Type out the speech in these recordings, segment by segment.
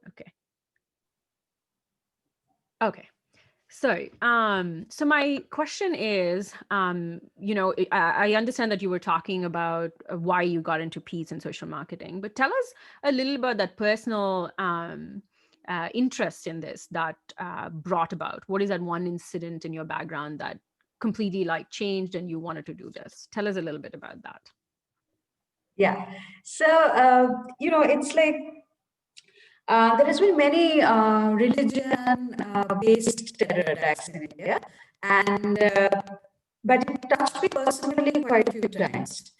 Okay. Okay. So, so my question is, I understand that you were talking about why you got into peace and social marketing, but tell us a little about that personal interest in this that brought about. What is that one incident in your background that completely like changed and you wanted to do this? Tell us a little bit about that. Yeah. So, it's like there has been many religion-based terror attacks in India, and but it touched me personally quite a few times.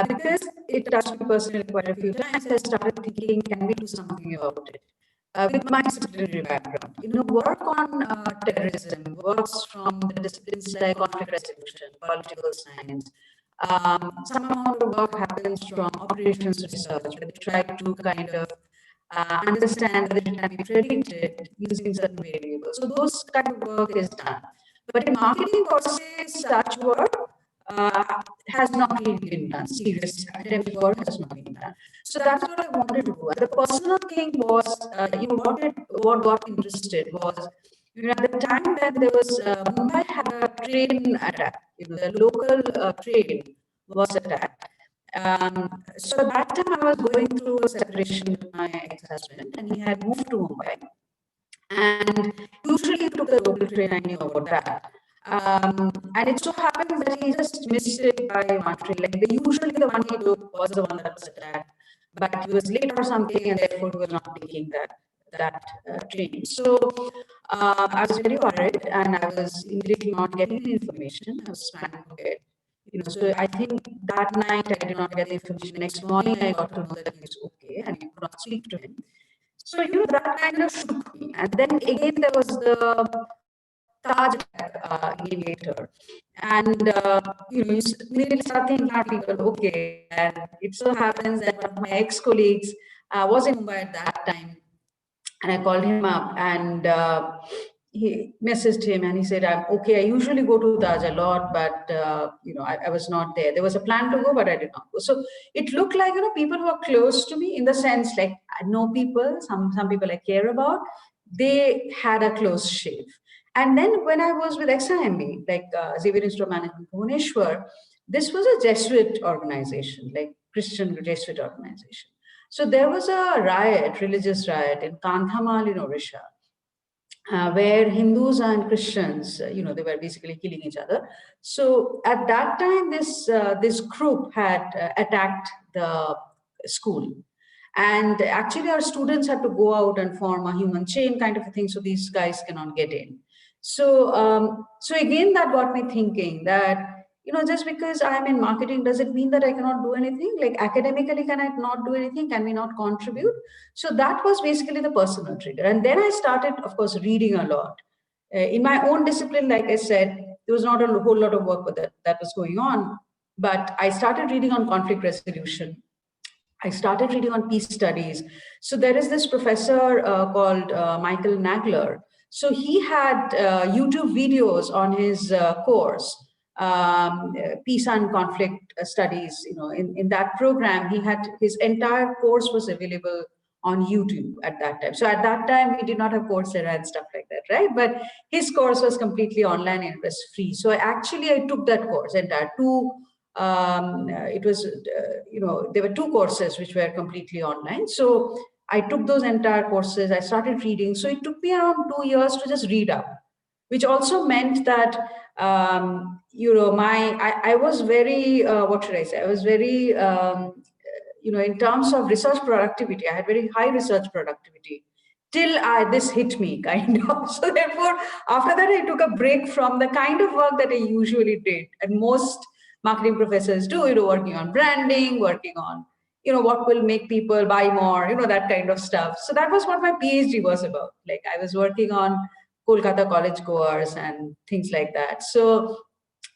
Because it touched me personally quite a few times, I started thinking, can we do something about it? With my disciplinary background, work on terrorism works from the disciplines like conflict resolution, political science. Some amount of work happens from operations research, where they try to kind of understand whether it can be predicted using certain variables. So those kind of work is done. But in marketing per se, such work has not really been done. Serious academic work has not been done. So that's what I wanted to do. And the personal thing was, what got interested was, at the time when there was Mumbai had a train attack. The local train was attacked. So at that time, I was going through a separation with my ex-husband, and he had moved to Mumbai. And usually he took the local train, I knew about that. And it so happened that he just missed it by one train. Like usually the one he took was the one that was attacked, but he was late or something, and therefore he was not taking that train. So I was very worried, and I was immediately not getting any information. I was trying to get. So I think that night I did not get the information. Next morning I got to know that he was okay and I could not speak to him. So, that kind of shook me. And then again, there was the Taj attack again later. And, you immediately start thinking about people, okay. And it so happens that one of my ex-colleagues was in Mumbai at that time. And I called him up and he messaged him and he said, I'm okay. I usually go to Taj a lot, but, I was not there. There was a plan to go, but I did not go. So it looked like, people who are close to me in the sense like I know people, some people I care about, they had a close shave. And then when I was with XIMB, like Xavier Institute of Management, Bhubaneswar, this was a Jesuit organization, like Christian Jesuit organization. So there was a riot, religious riot in Kandhamal in Odisha, where Hindus and Christians, they were basically killing each other. So at that time, this group had attacked the school. And actually, our students had to go out and form a human chain kind of a thing, so these guys cannot get in. So again, that got me thinking that, just because I'm in marketing, does it mean that I cannot do anything? Like academically, can I not do anything? Can we not contribute? So that was basically the personal trigger. And then I started, of course, reading a lot. In my own discipline, like I said, there was not a whole lot of work with that was going on. But I started reading on conflict resolution. I started reading on peace studies. So there is this professor called Michael Nagler. So he had YouTube videos on his course, peace and conflict studies. In that program, he had his entire course was available on YouTube at that time. So at that time, we did not have Coursera and stuff like that, right? But his course was completely online and it was free. So I took that course, entire it was, there were 2 courses which were completely online. So I took those entire courses, I started reading. So it took me around 2 years to just read up, which also meant that, I was very, what should I say? I was very, in terms of research productivity, I had very high research productivity till this hit me kind of. So therefore, after that, I took a break from the kind of work that I usually did. And most marketing professors do, working on branding, working on, what will make people buy more, that kind of stuff. So that was what my PhD was about. Like I was working on Kolkata college goers and things like that. So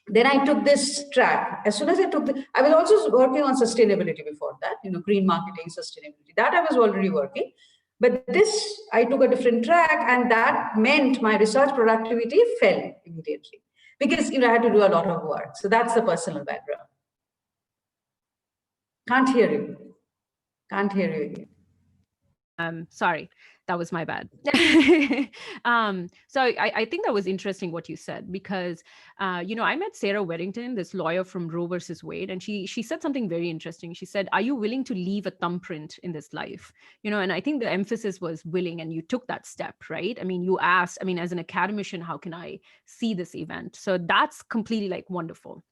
then I took this track. As soon as I was also working on sustainability before that, green marketing, sustainability. That I was already working. But this, I took a different track, and that meant my research productivity fell immediately because I had to do a lot of work. So that's the personal background. Can't hear you. Can't hear you again. Sorry, that was my bad. So I think that was interesting what you said, because I met Sarah Weddington, this lawyer from Roe versus Wade, and she said something very interesting. She said, "Are you willing to leave a thumbprint in this life?" And I think the emphasis was willing, and you took that step, right? I mean, you asked, I mean, as an academician, how can I see this event? So that's completely like wonderful.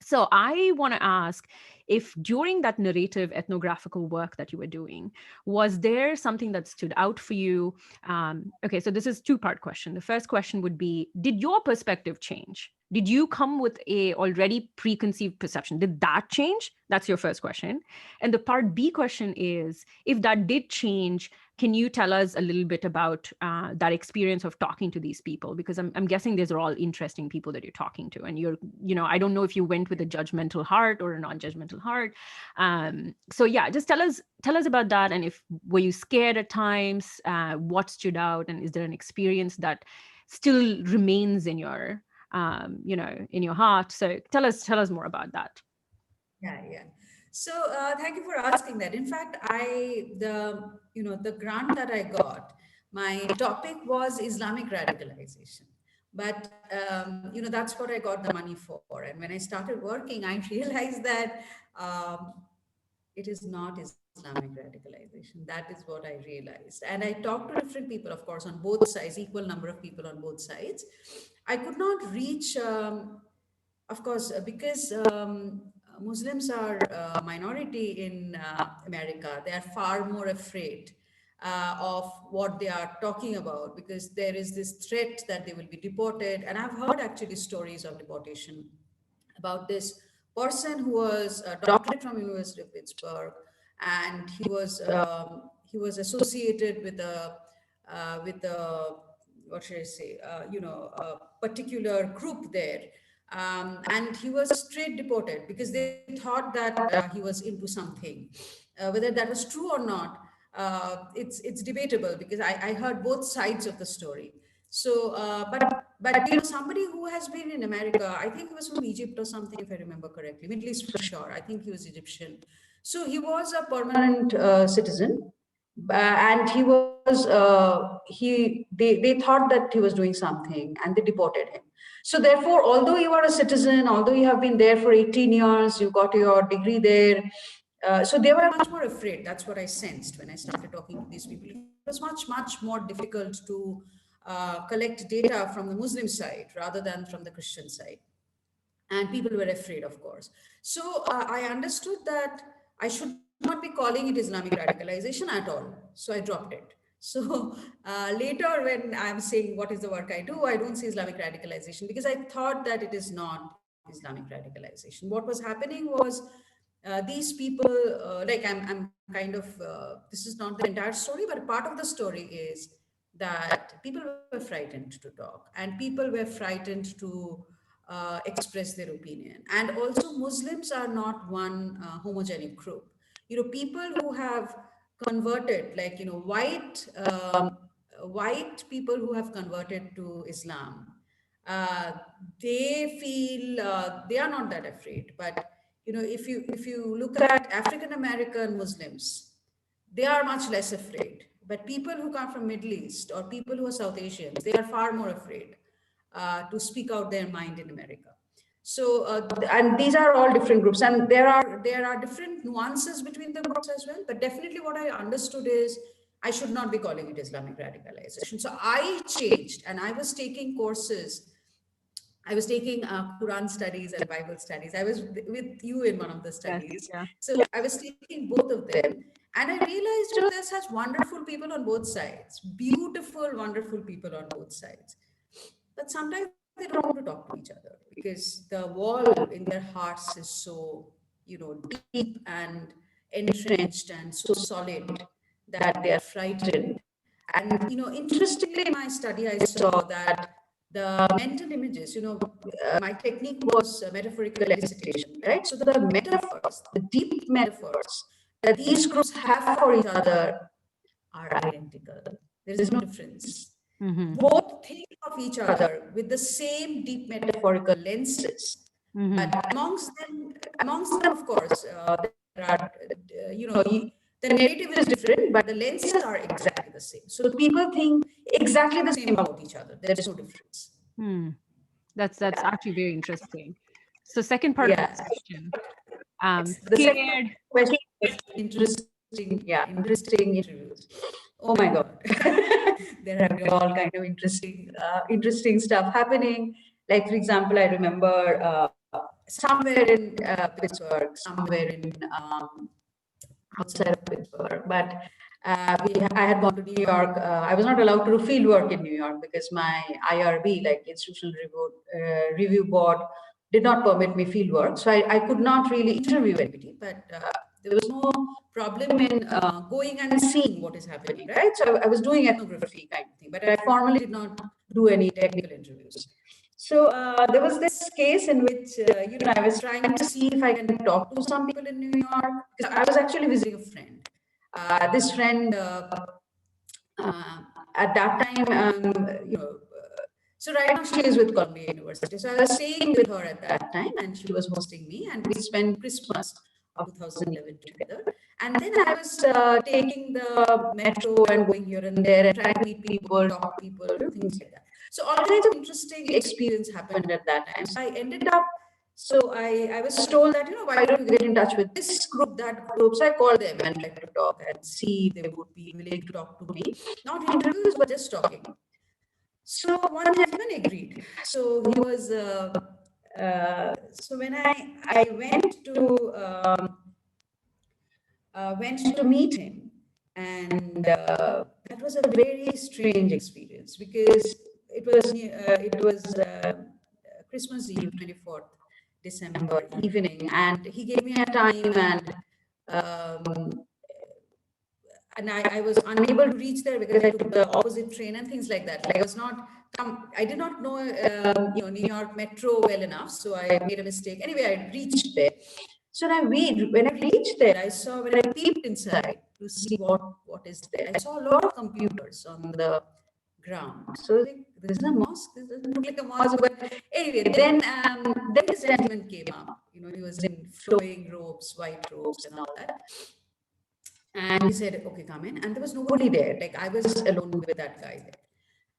So I want to ask if during that narrative ethnographical work that you were doing, was there something that stood out for you? Okay, so this is two-part question. The first question would be, did your perspective change? Did you come with a already preconceived perception? Did that change? That's your first question. And the part B question is, if that did change, can you tell us a little bit about that experience of talking to these people? Because I'm guessing these are all interesting people that you're talking to, and I don't know if you went with a judgmental heart or a non-judgmental heart. So yeah, just tell us about that, and if were you scared at times? What stood out, and is there an experience that still remains in your in your heart? So tell us more about that. Yeah, yeah. So thank you for asking that. In fact, the grant that I got, my topic was Islamic radicalization. But that's what I got the money for. And when I started working, I realized that um, it is not Islamic radicalization. That is what I realized. And I talked to different people, of course, on both sides, equal number of people on both sides. I could not reach. Of course, because Muslims are a minority in America, they are far more afraid of what they are talking about, because there is this threat that they will be deported. And I've heard actually stories of deportation about this person who was a doctorate from University of Pittsburgh, and he was associated with a what should I say, a particular group there. And he was straight deported because they thought that he was into something. Whether that was true or not, it's debatable, because I heard both sides of the story. So, but somebody who has been in America, I think he was from Egypt or something, if I remember correctly, Middle East for sure. I think he was Egyptian. So he was a permanent citizen, and he was they thought that he was doing something, and they deported him. So therefore, although you are a citizen, although you have been there for 18 years, you got your degree there, so they were much more afraid. That's what I sensed when I started talking to these people. It was much more difficult to collect data from the Muslim side rather than from the Christian side, and people were afraid, of course. So I understood that I should not be calling it Islamic radicalization at all. So I dropped it. So later, when I'm saying what is the work I do, I don't say Islamic radicalization, because I thought that it is not Islamic radicalization. What was happening was these people, I'm kind of, this is not the entire story, but part of the story is that people were frightened to talk, and people were frightened to express their opinion. And also, Muslims are not one homogenic group. People who have converted, like white people who have converted to Islam, uh, they feel they are not that afraid. But if you look at African American Muslims, they are much less afraid. But people who come from Middle East or people who are South Asians, they are far more afraid to speak out their mind in America. So, and these are all different groups, and there are different nuances between the groups as well. But definitely, what I understood is I should not be calling it Islamic radicalization. So I changed, and I was taking courses. I was taking Quran studies and Bible studies. I was with you in one of the Yes. studies. Yeah. So I was taking both of them. And I realized there's such wonderful people on both sides, beautiful, wonderful people on both sides. But sometimes they don't want to talk to each other because the wall in their hearts is so, deep and entrenched and so solid that they are frightened. And, interestingly, in my study, I saw that the mental images, my technique was metaphorical elicitation, right? So the metaphors, the deep metaphors that these groups have for each other are identical. There is no difference. Mm-hmm. Both think of each other with the same deep metaphorical lenses. Mm-hmm. But amongst them, of course, there are, The narrative is different, but the lenses are exactly the same. So people think exactly the same about each other. There is no difference. That's actually very interesting. So second part of Yeah. this question, The second scared. question is interesting. Yeah, interesting interviews. Oh my God, there have been all kind of interesting stuff happening. Like for example, I remember somewhere in Pittsburgh, somewhere in outside of Pittsburgh, but I had gone to New York. I was not allowed to do field work in New York because my IRB, like Institutional Review Board, did not permit me field work. So I could not really interview anybody, but there was no problem in going and seeing what is happening, right? So I was doing ethnography kind of thing, but I formally did not do any technical interviews. So there was this case in which I was trying to see if I can talk to some people in New York because I was actually visiting a friend. This friend at that time, so right now she is with Columbia University. So I was staying with her at that time, and she was hosting me, and we spent Christmas of 2011 together. And then I was taking the metro and going here and there and trying to meet people, talk to people, things like that. So all kinds of interesting experience happened at that time. So I ended up, so I was told that, why don't you get in touch with this group, that group? So I called them and tried to talk and see if they would be willing to talk to me. Not interviews, but just talking. So one gentleman agreed. So he was, so when I went to meet him, and that was a very strange experience because it was Christmas Eve, 24th December evening, and he gave me a time, um, and I was unable to reach there because I took the opposite train and things like that. Like I did not know New York Metro well enough, so I made a mistake. Anyway, I reached there. So when I reached there, when I peeped inside to see what is there, I saw a lot of computers on the ground. So like, this is a mosque. This doesn't look like a mosque, but anyway, then this gentleman came up. He was in flowing robes, white robes, and all that. And he said, "Okay, come in." And there was nobody there. Like I was alone with that guy there.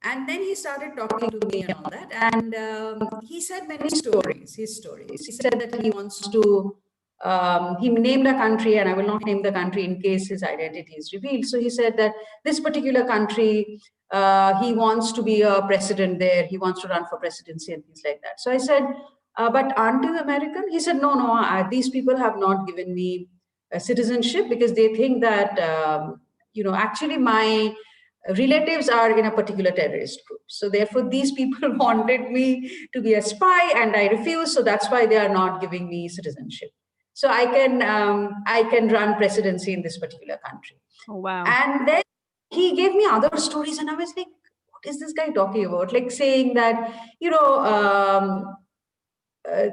And then he started talking to me and all that. And he said many stories, his stories. He said that he wants to, he named a country, and I will not name the country in case his identity is revealed. So he said that this particular country, he wants to be a president there. He wants to run for presidency and things like that. So I said, but aren't you American? He said, no, these people have not given me citizenship because they think that, actually my relatives are in a particular terrorist group. So therefore, these people wanted me to be a spy, and I refused. So that's why they are not giving me citizenship. So I can run presidency in this particular country. Oh, wow. And then he gave me other stories, and I was like, what is this guy talking about? Like saying that,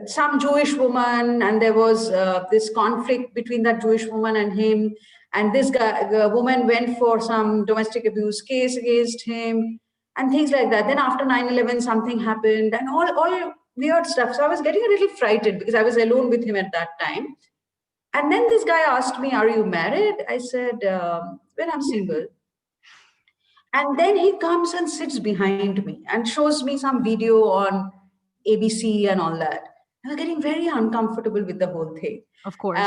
some Jewish woman, and there was this conflict between that Jewish woman and him, and this woman went for some domestic abuse case against him, and things like that. Then after 9/11, something happened, and all weird stuff. So I was getting a little frightened because I was alone with him at that time. And then this guy asked me, "Are you married?" I said, "Well, I'm single." And then he comes and sits behind me and shows me some video on ABC and all that. I was getting very uncomfortable with the whole thing. Of course.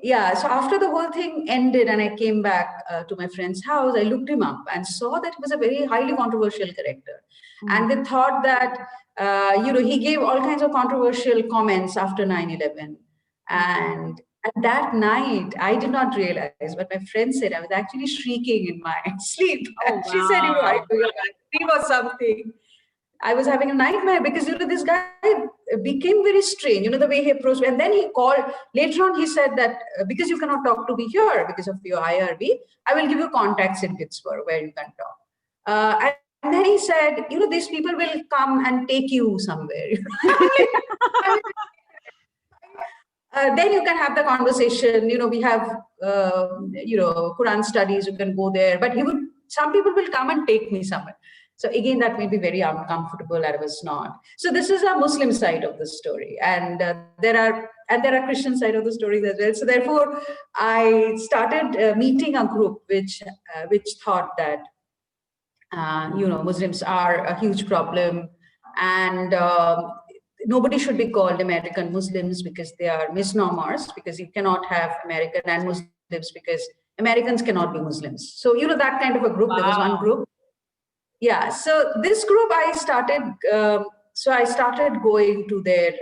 Yeah, so after the whole thing ended and I came back to my friend's house, I looked him up and saw that he was a very highly controversial character. And they thought that, he gave all kinds of controversial comments after 9/11. And that night, I did not realize, but my friend said I was actually shrieking in my sleep. Oh, She said, I wow. dream or something. I was having a nightmare because this guy became very strange. The way he approached me. And then he called later on. He said that because you cannot talk to me here because of your IRB, I will give you contacts in Pittsburgh where you can talk. And then he said, these people will come and take you somewhere. Then you can have the conversation. We have, Quran studies. You can go there. But some people will come and take me somewhere. So again, that made me very uncomfortable. I was not. So this is a Muslim side of the story. And there are and there are Christian side of the stories as well. So therefore, I started meeting a group which thought that Muslims are a huge problem, and nobody should be called American Muslims because they are misnomers. Because you cannot have American and Muslims because Americans cannot be Muslims. So that kind of a group. There was one Wow. group. Yeah. So this group, I started. So I started going to their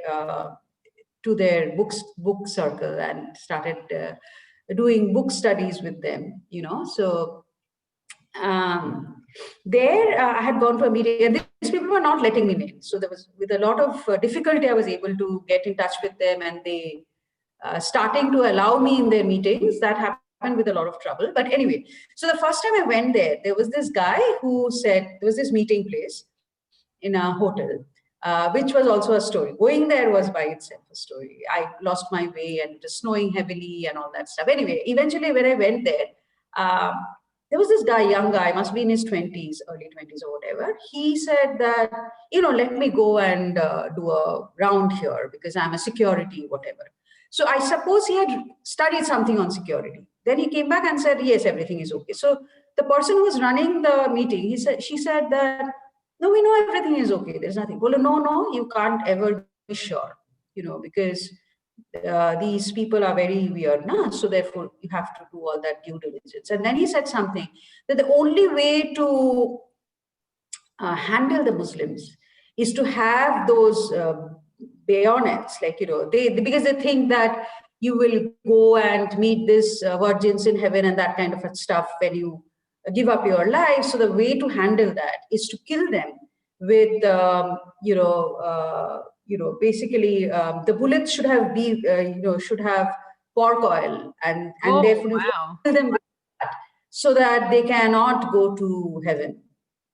book circle and started doing book studies with them. So um, there I had gone to a meeting, and these people were not letting me in. So there was, with a lot of difficulty, I was able to get in touch with them, and they starting to allow me in their meetings. That happened with a lot of trouble. But anyway, so the first time I went there was this guy who said, there was this meeting place in a hotel, which was also a story. Going there was by itself a story. I lost my way, and it was snowing heavily and all that stuff. Anyway, eventually when I went there, um, there was this guy, young guy, must be in his 20s, early 20s or whatever. He said that, let me go and do a round here because I'm a security, whatever. So I suppose he had studied something on security. Then he came back and said, yes, everything is okay. So the person who was running the meeting, she said that, no, we know everything is okay. There's nothing. Well, no, you can't ever be sure, because these people are very weird, nah? So therefore you have to do all that due diligence. And then he said something that the only way to handle the Muslims is to have those bayonets, like they because they think that you will go and meet this virgins in heaven and that kind of stuff when you give up your life. So the way to handle that is to kill them with basically the bullets should have pork oil, and Oh, therefore you wow. kill them with that so that they cannot go to heaven.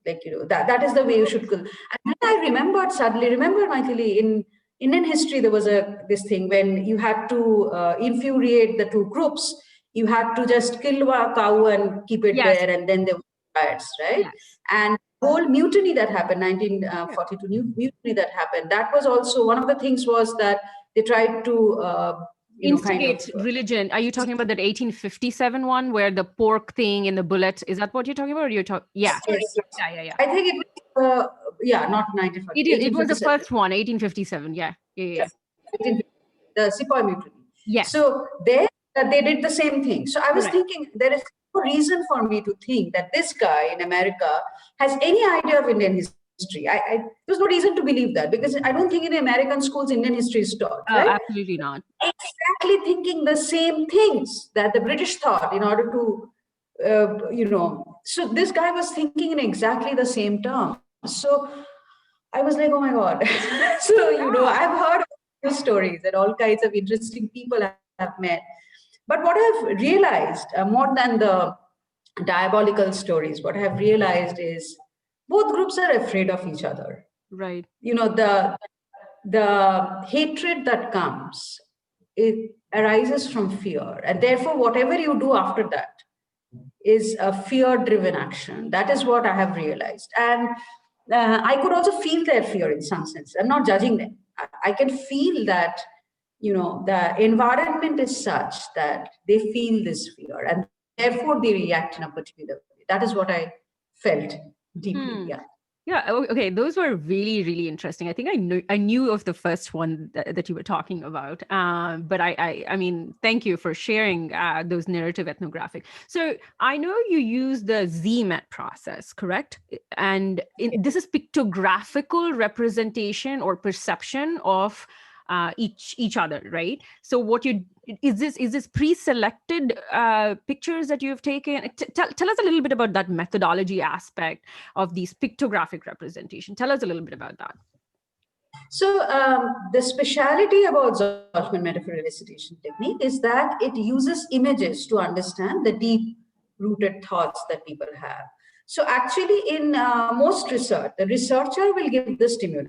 Like that is the way you should kill. And then I remembered, Maithili, in Indian history there was this thing when you had to infuriate the two groups. You had to just kill a cow and keep it Yes. there, and then there were riots, right? Yes. And whole mutiny that happened, Yeah. 1942 mutiny that happened, that was also one of the things was that they tried to kind of Instigate religion. Are you talking about that 1857 one where the pork thing in the bullet? Is that what you're talking about? Or you're talking? Yeah. yes, yes. Yeah. I think it was not 1940, It was the 1857. first one, 1857. Yeah. Yes, 1850, the Sepoy mutiny. Yes. So there they did the same thing. So I was Correct. thinking there is no reason for me to think that this guy in America has any idea of Indian history. There's no reason to believe that because I don't think in American schools Indian history is taught, right? Absolutely not. Exactly thinking the same things that the British thought in order to, So this guy was thinking in exactly the same terms. So I was like, oh my God. So, I've heard of stories that all kinds of interesting people have met. But what I've realized, more than the diabolical stories, what I've realized is both groups are afraid of each other. Right. The hatred that comes, it arises from fear. And therefore, whatever you do after that is a fear-driven action. That is what I have realized. And I could also feel their fear in some sense. I'm not judging them. I can feel that, the environment is such that they feel this fear and therefore they react in a particular way. That is what I felt deeply. Yeah. Yeah. Okay. Those were really, really interesting. I think I knew of the first one that you were talking about. But I mean, thank you for sharing those narrative ethnographic. So I know you use the ZMET process, correct? And this is pictographical representation or perception of each other, right? So what is this pre-selected pictures that you've taken? Tell us a little bit about that methodology aspect of these pictographic representation. Tell us a little bit about that. So the speciality about Zalcman metaphor elicitation technique is that it uses images to understand the deep-rooted thoughts that people have. So actually, in most research, the researcher will give the stimuli,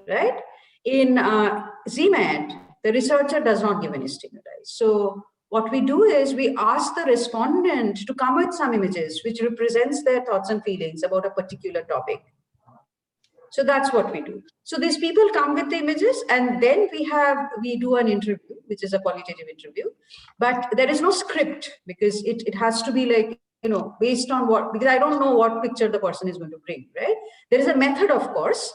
right? In ZMAT, the researcher does not give any stimuli. So what we do is we ask the respondent to come with some images which represents their thoughts and feelings about a particular topic. So that's what we do. So these people come with the images, and then we do an interview, which is a qualitative interview, but there is no script, because it has to be like, based on what, because I don't know what picture the person is going to bring, right? There is a method, of course,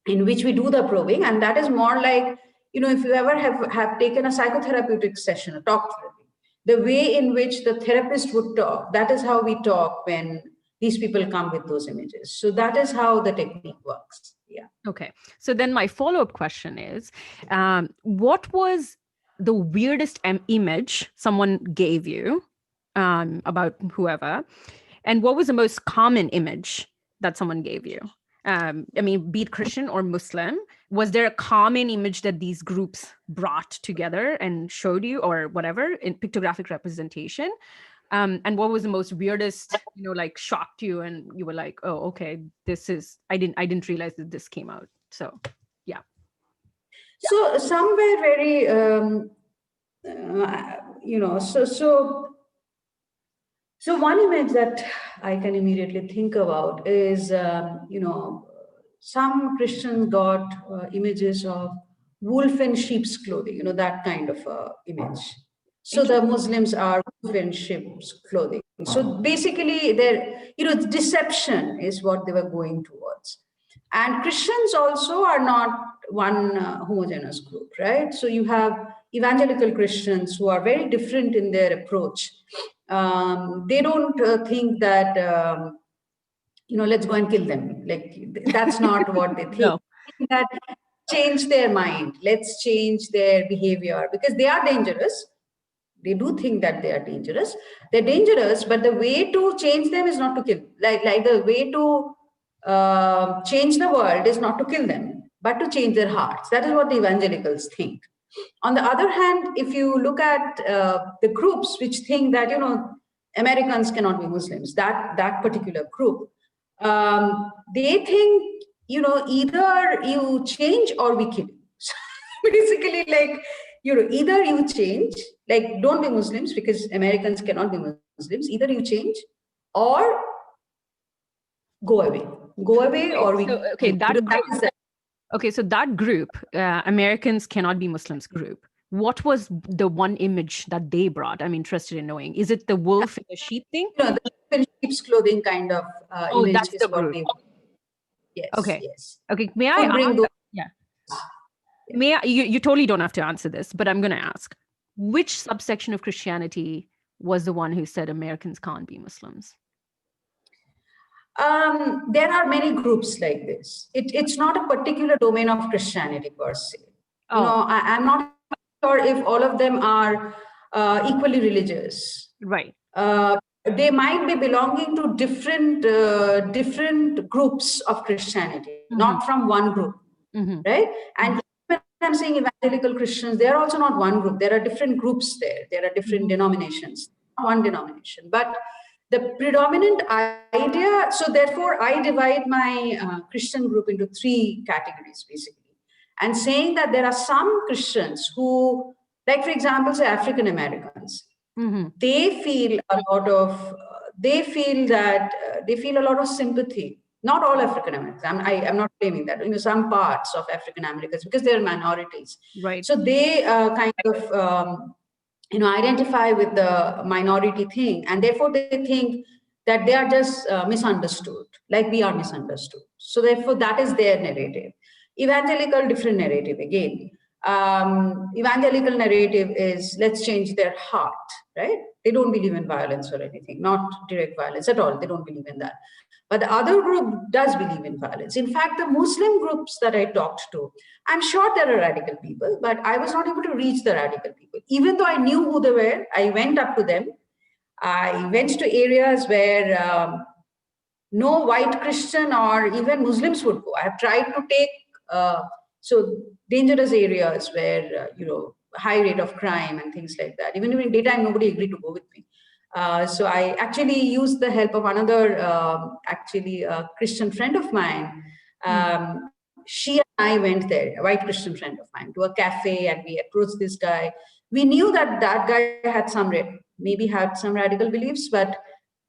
in which we do the probing, and that is more like, if you ever have taken a psychotherapeutic session, a talk therapy, the way in which the therapist would talk, that is how we talk when these people come with those images. So that is how the technique works. Yeah. Okay. So then my follow-up question is, what was the weirdest image someone gave you about whoever? And what was the most common image that someone gave you? I mean, be it Christian or Muslim, was there a common image that these groups brought together and showed you, or whatever, in pictographic representation? And what was the most weirdest, like shocked you, and you were like, oh, okay, this is, I didn't realize that this came out. So, yeah. So some were very, so one image that I can immediately think about is, some Christians got images of wolf in sheep's clothing, that kind of image. So the Muslims are wolf in sheep's clothing. So basically, deception is what they were going towards. And Christians also are not one homogeneous group, right? So you have evangelical Christians who are very different in their approach. They don't think that, let's go and kill them. Like, that's not what they think. No. That change their mind, let's change their behavior, because they are dangerous. They do think that they are dangerous. They're dangerous, but the way to change them is not to kill. Like the way to change the world is not to kill them, but to change their hearts. That is what the evangelicals think. On the other hand, if you look at the groups which think that, Americans cannot be Muslims, that particular group, they think, either you change or we kill you. So basically, like, either you change, like, don't be Muslims because Americans cannot be Muslims. Either you change or go away. Go away, or we. So, okay, okay, so that group, Americans cannot be Muslims group, what was the one image that they brought? I'm interested in knowing. Is it the wolf in the sheep thing? The wolf in sheep's clothing kind of image that's is the what group. they. Yes. Okay. Yes. Okay. May I ask? Yeah. May I, you totally don't have to answer this, but I'm going to ask, which subsection of Christianity was the one who said Americans can't be Muslims? There are many groups like this. It's not a particular domain of Christianity per se. I'm not sure if all of them are equally religious. Right. They might be belonging to different groups of Christianity, not from one group, right? And when I'm saying evangelical Christians, they are also not one group. There are different groups there. There are different denominations, not one denomination, but the predominant idea. So therefore, I divide my Christian group into three categories, basically, and saying that there are some Christians who, like, for example, say African Americans, they feel a lot of, they feel a lot of sympathy. Not all African Americans. I'm not claiming that. Some parts of African Americans, because they're minorities. Right. So they kind of identify with the minority thing, and therefore they think that they are just misunderstood, like we are misunderstood. So therefore that is their narrative. Evangelical, different narrative again. Evangelical narrative is, let's change their heart, right? They don't believe in violence or anything, not direct violence at all. They don't believe in that. But the other group does believe in violence. In fact, the Muslim groups that I talked to, I'm sure there are radical people, but I was not able to reach the radical people. Even though I knew who they were, I went up to them. I went to areas where no white Christian or even Muslims would go. I have tried to take so dangerous areas where high rate of crime and things like that. Even during daytime, nobody agreed to go with me. So I actually used the help of another Christian friend of mine. She and I went there, a white Christian friend of mine, to a cafe, and we approached this guy. We knew that that guy had maybe had some radical beliefs, but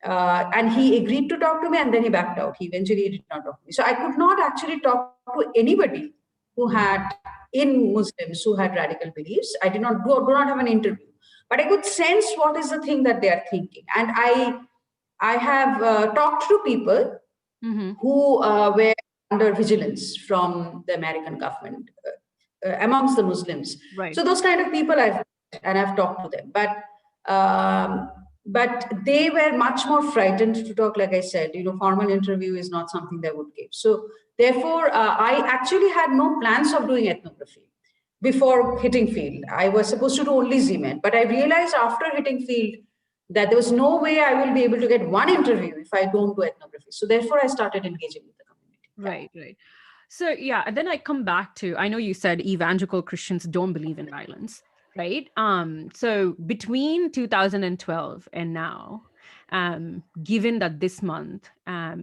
And he agreed to talk to me, and then he backed out. He eventually did not talk to me. So I could not actually talk to anybody who had in Muslims who had radical beliefs. I did not do not have an interview, but I could sense what is the thing that they are thinking. And I have talked to people Mm-hmm. who were under vigilance from the American government amongst the Muslims. Right. So those kind of people I've talked to them, um, but they were much more frightened to talk. Like I said, formal interview is not something they would give. So therefore, I actually had no plans of doing ethnography before hitting field. I was supposed to do only ZMed, but I realized after hitting field that there was no way I will be able to get one interview if I don't do ethnography. So therefore, I started engaging with the community. Right, right. So yeah, and then I come back to, I know you said evangelical Christians don't believe in violence, right? So between 2012 and now, given that this month,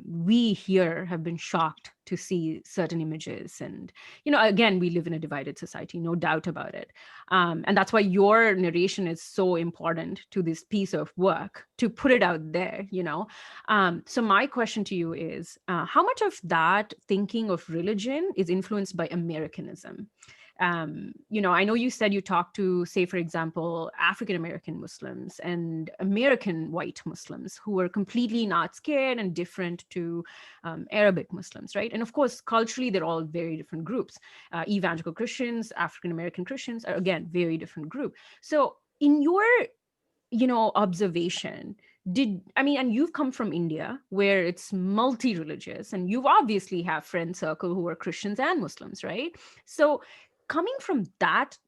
we here have been shocked to see certain images, and again, we live in a divided society, no doubt about it, and that's why your narration is so important to this piece of work, to put it out there. So my question to you is, how much of that thinking of religion is influenced by Americanism? I know you said you talked to, say, for example, African American Muslims and American white Muslims who were completely not scared and different to Arabic Muslims, right? And of course, culturally, they're all very different groups. Evangelical Christians, African American Christians are, again, very different group. So in your observation, and you've come from India where it's multi-religious, and you've obviously have friend circle who are Christians and Muslims, right? So coming from that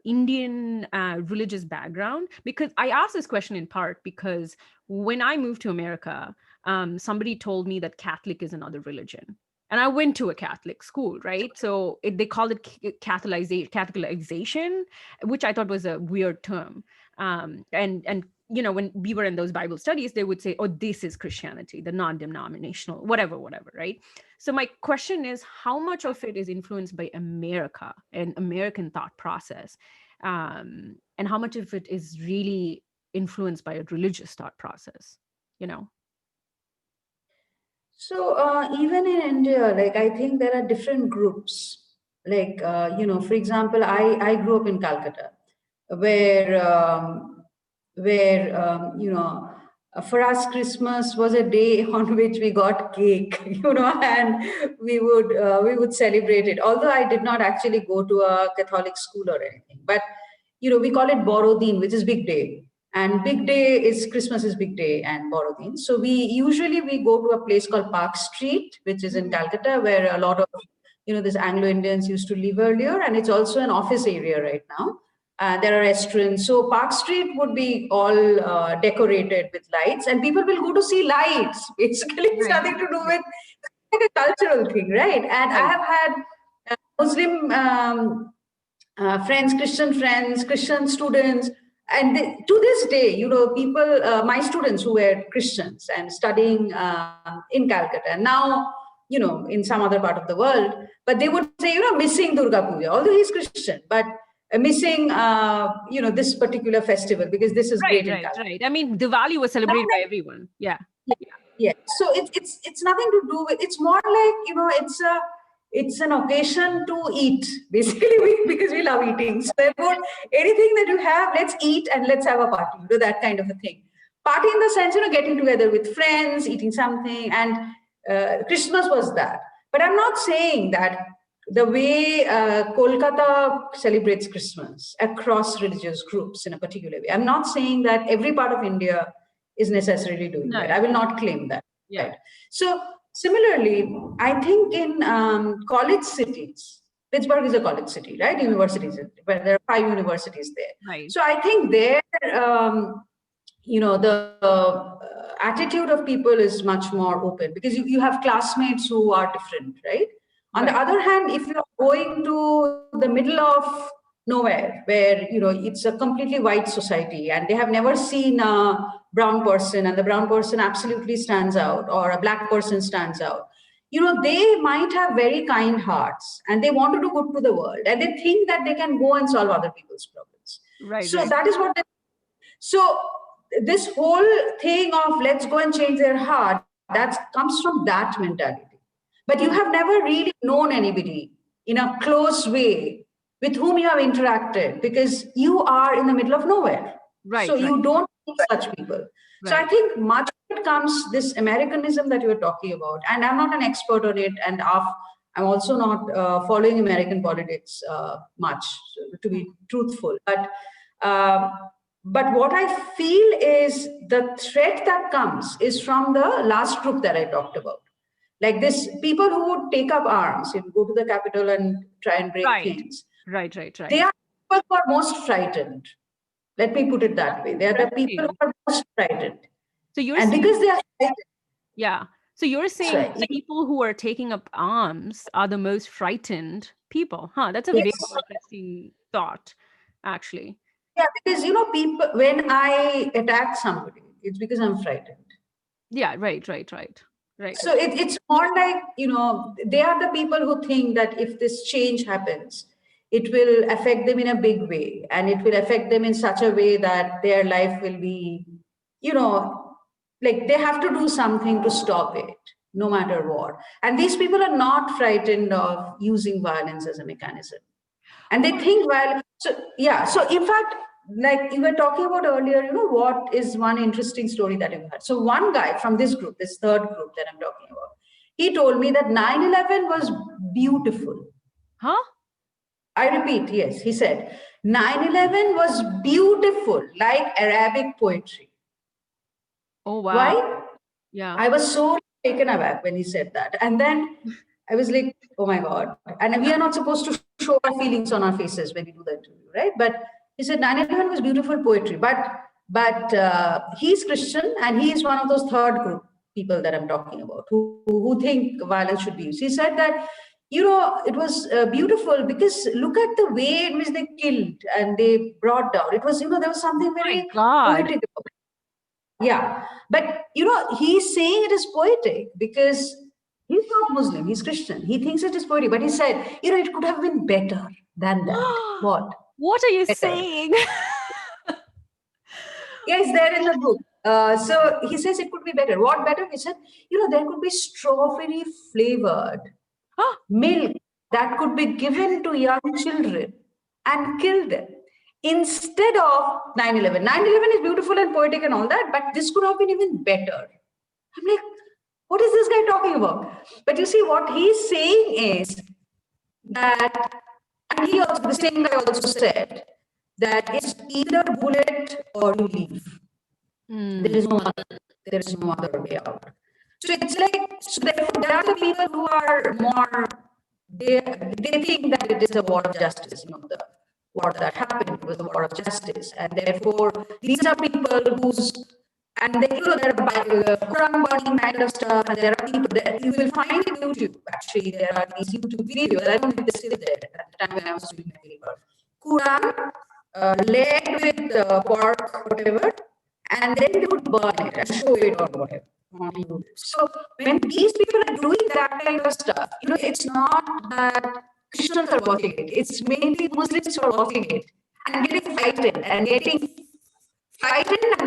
Indian religious background, because I asked this question in part because when I moved to America, somebody told me that Catholic is another religion. And I went to a Catholic school, right? So they called it Catholicization, which I thought was a weird term. And when we were in those Bible studies, they would say, oh, this is Christianity, the non-denominational, whatever, right? So my question is, how much of it is influenced by America and American thought process, and how much of it is really influenced by a religious thought process? So even in India, like I think there are different groups. Like for example, I grew up in Calcutta, where for us Christmas was a day on which we got cake, and we would celebrate it. Although I did not actually go to a Catholic school or anything, but we call it Borodin, which is big day. And big day is Christmas is big day and Borodin. So we go to a place called Park Street, which is in Calcutta, where a lot of these Anglo Indians used to live earlier, and it's also an office area right now. There are restaurants. So Park Street would be all decorated with lights, and people will go to see lights. Basically, it's Right. nothing to do with like a cultural thing, right? And I Right. have had Muslim friends, Christian students, and to this day, people, my students who were Christians and studying in Calcutta, and now, in some other part of the world, but they would say, missing Durga Puja, although he's Christian, but missing, this particular festival because this is Right, great in right, Calcutta. right. I mean, Diwali was celebrated by everyone. Yeah. Yeah, yeah. So it's nothing to do with. It's more like it's an occasion to eat basically because we love eating. So therefore, anything that you have, let's eat and let's have a party. That kind of a thing. Party in the sense, getting together with friends, eating something, and Christmas was that. But I'm not saying that the way Kolkata celebrates Christmas across religious groups in a particular way. I'm not saying that every part of India is necessarily doing No. that. I will not claim that. Yeah. Right. So similarly, I think in college cities, Pittsburgh is a college city, right? Universities, where there are 5 universities there. Right. So I think there, the attitude of people is much more open because you have classmates who are different, right? On the other hand, if you're going to the middle of nowhere where it's a completely white society and they have never seen a brown person and the brown person absolutely stands out or a black person stands out, they might have very kind hearts and they want to do good to the world and they think that they can go and solve other people's problems. Right. So Right. that is what so this whole thing of let's go and change their heart, that comes from that mentality. But you have never really known anybody in a close way with whom you have interacted because you are in the middle of nowhere. So Right, right, you don't meet such people. So I right. think much of it comes this Americanism that you were talking about, and I'm not an expert on it, and I'm also not following American politics much, to be truthful. Um, but what I feel is the threat that comes is from the last group that I talked about. Like this, people who would take up arms, go to the Capitol and try and break Right, things. right, right, They right. are people who are most frightened. Let me put it that way. They are the people Interesting. who are most frightened. So you're And because saying, they are frightened, yeah. So you're that's saying right. people who are taking up arms are the most frightened people. Huh, that's a very Yes. interesting thought, actually. Yeah, because people, when I attack somebody, it's because I'm frightened. Yeah, right, right, right, right. So it's more like, they are the people who think that if this change happens, it will affect them in a big way and it will affect them in such a way that their life will be, you know, like they have to do something to stop it, no matter what. And these people are not frightened of using violence as a mechanism. And they think, well, so yeah, so in fact, like you were talking about earlier, what is one interesting story that you've heard? So one guy from this group, this third group that I'm talking about, he told me that 9/11 was beautiful. Huh? I repeat, yes, he said 9/11 was beautiful, like Arabic poetry. Oh, wow. Why? Yeah. I was so taken aback when he said that. And then I was like, oh my God. And we are not supposed to show our feelings on our faces when we do the interview, right? But he said 9/11 was beautiful poetry. But he's Christian and he is one of those third group people that I'm talking about who think violence should be used. He said that, it was beautiful because look at the way in which they killed and they brought down. It was, there was something My very God. poetic about it. Yeah, but he's saying it is poetic because he's not Muslim, he's Christian. He thinks it is poetic, but he said, it could have been better than that. What? What are you Better. saying? Yeah, it's there in the book. So he says it could be better. What better? He said, there could be strawberry flavored milk that could be given to young children and kill them instead of 9/11. 9/11 is beautiful and poetic and all that, but this could have been even better. I'm like, what is this guy talking about? But you see, what he's saying is that, and the same guy also said that it's either bullet or you leave. There Mm, is no other. There is no other way out. So it's like, so therefore, there are the people who are more, they think that it is a war of justice. The war that happened was a war of justice, and therefore these are people whose, and they, there are Quran burning kind of stuff, and there are people that you will find in YouTube. Actually, there are these YouTube videos. I don't know if they're still there at the time when I was doing my paper. Quran laid with pork, whatever, and then they would burn it and show it or whatever on YouTube. So when these people are doing that kind of stuff, it's not that Christians are watching it. It's mainly Muslims who are watching it and getting frightened, and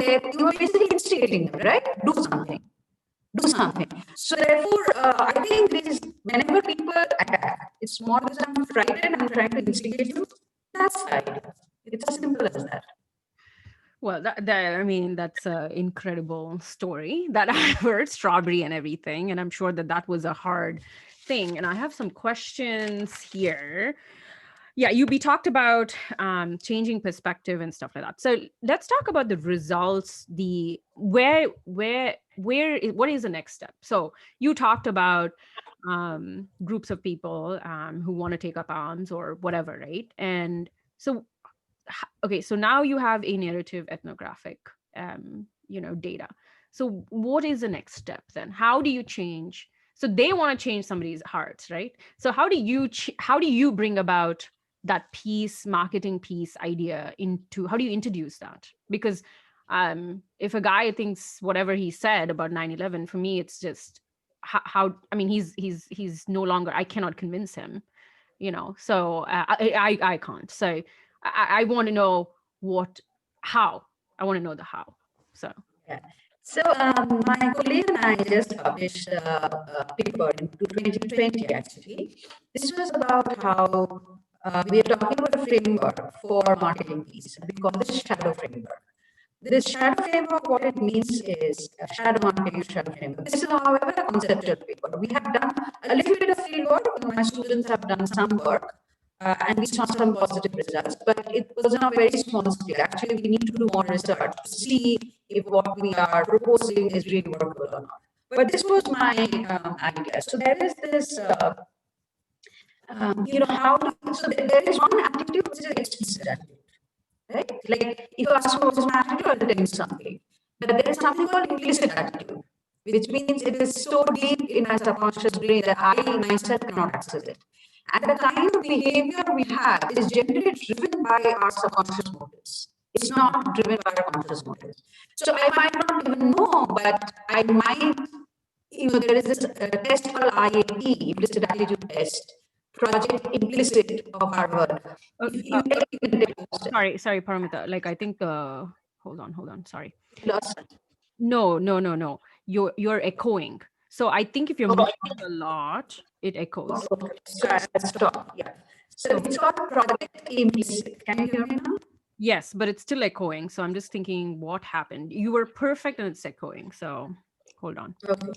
they're basically instigating them, right? Do something. Do something. So therefore, I think this whenever people attack, it's more because I'm frightened, I'm trying to instigate you. That's the idea. It's as simple as that. well, I mean, that's an incredible story that I've heard, strawberry and everything. And I'm sure that that was a hard thing. And I have some questions here. Yeah, we talked about changing perspective and stuff like that. So let's talk about the results. The what is the next step? So you talked about groups of people who want to take up arms or whatever, right? And so okay, so now you have a narrative ethnographic data. So what is the next step then? How do you change? So they want to change somebody's hearts, right? So how do you bring about that piece, marketing piece idea into, how do you introduce that? Because if a guy thinks whatever he said about 9/11, for me it's just how I mean he's no longer, I cannot convince him, so I can't. So I want to know how. I want to know the how. So Yeah. So my colleague and I just published a paper in 2020 actually. This was about how we are talking about a framework for marketing piece. We call this shadow framework. This shadow framework, what it means is a shadow marketing shadow framework. This is, however, a conceptual paper. We have done a little bit of field work. My students have done some work, and we saw some positive results, but it was on a very small scale. Actually, we need to do more research to see if what we are proposing is really workable or not. But this was my idea. So there is this, how to, so there is one attitude which is explicit attitude, right? Like if you ask me what is my attitude, I'll tell you something. But there is something called implicit attitude, which means it is so deep in my subconscious brain that I myself cannot access it. And the kind of behavior we have is generally driven by our subconscious motives. It's not driven by our conscious motives. So I might not even know, but I might, there is this test called IAT, implicit attitude test, Project Implicit of Harvard. sorry, Paramita. Like I think hold on. Sorry. Lost. No. You're echoing. So I think if you're Oh, moving a lot, it echoes. okay. So I'll stop. Yeah. So it's called Project Implicit. Can you hear me now? Yes, but it's still echoing. So I'm just thinking what happened. You were perfect and it's echoing. So hold on. Okay.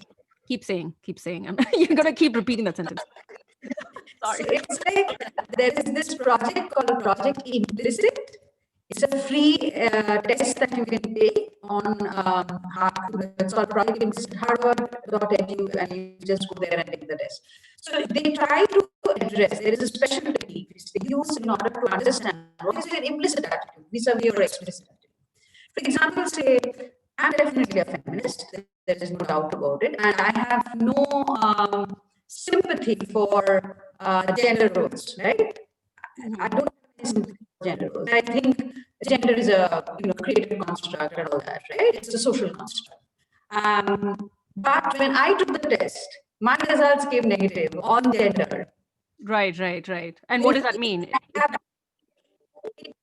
Keep saying. You're gonna keep repeating that sentence. Sorry. So it's like there is this project called Project Implicit. It's a free test that you can take on it's called Project Implicit Harvard.edu, and you just go there and take the test. So they try to address, there is a special technique which they use in order to understand what is your implicit attitude vis-a-vis your explicit attitude. For example, say, I'm definitely a feminist, there is no doubt about it, and I have no sympathy for gender roles, right? I don't have sympathy for gender roles. I think gender is a created construct and all that, right? It's a social construct. But when I took the test, my results came negative on gender. Right. And what does that mean? It means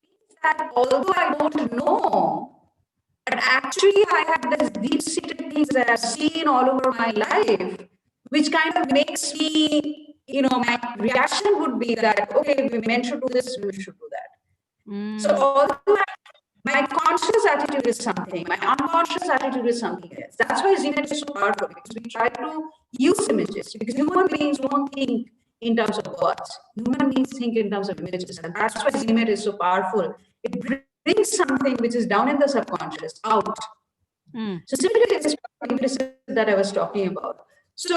that although I don't know, but actually I have this deep-seated things that I've seen all over my life, which kind of makes me, my reaction would be that, okay, women should do this, women should do that. So although my conscious attitude is something, my unconscious attitude is something else. That's why Zenit is so powerful, because we try to use images, because human beings won't think in terms of words. Human beings think in terms of images, and that's why Zenit is so powerful. It brings something which is down in the subconscious out. So similarly, this implicit that I was talking about. So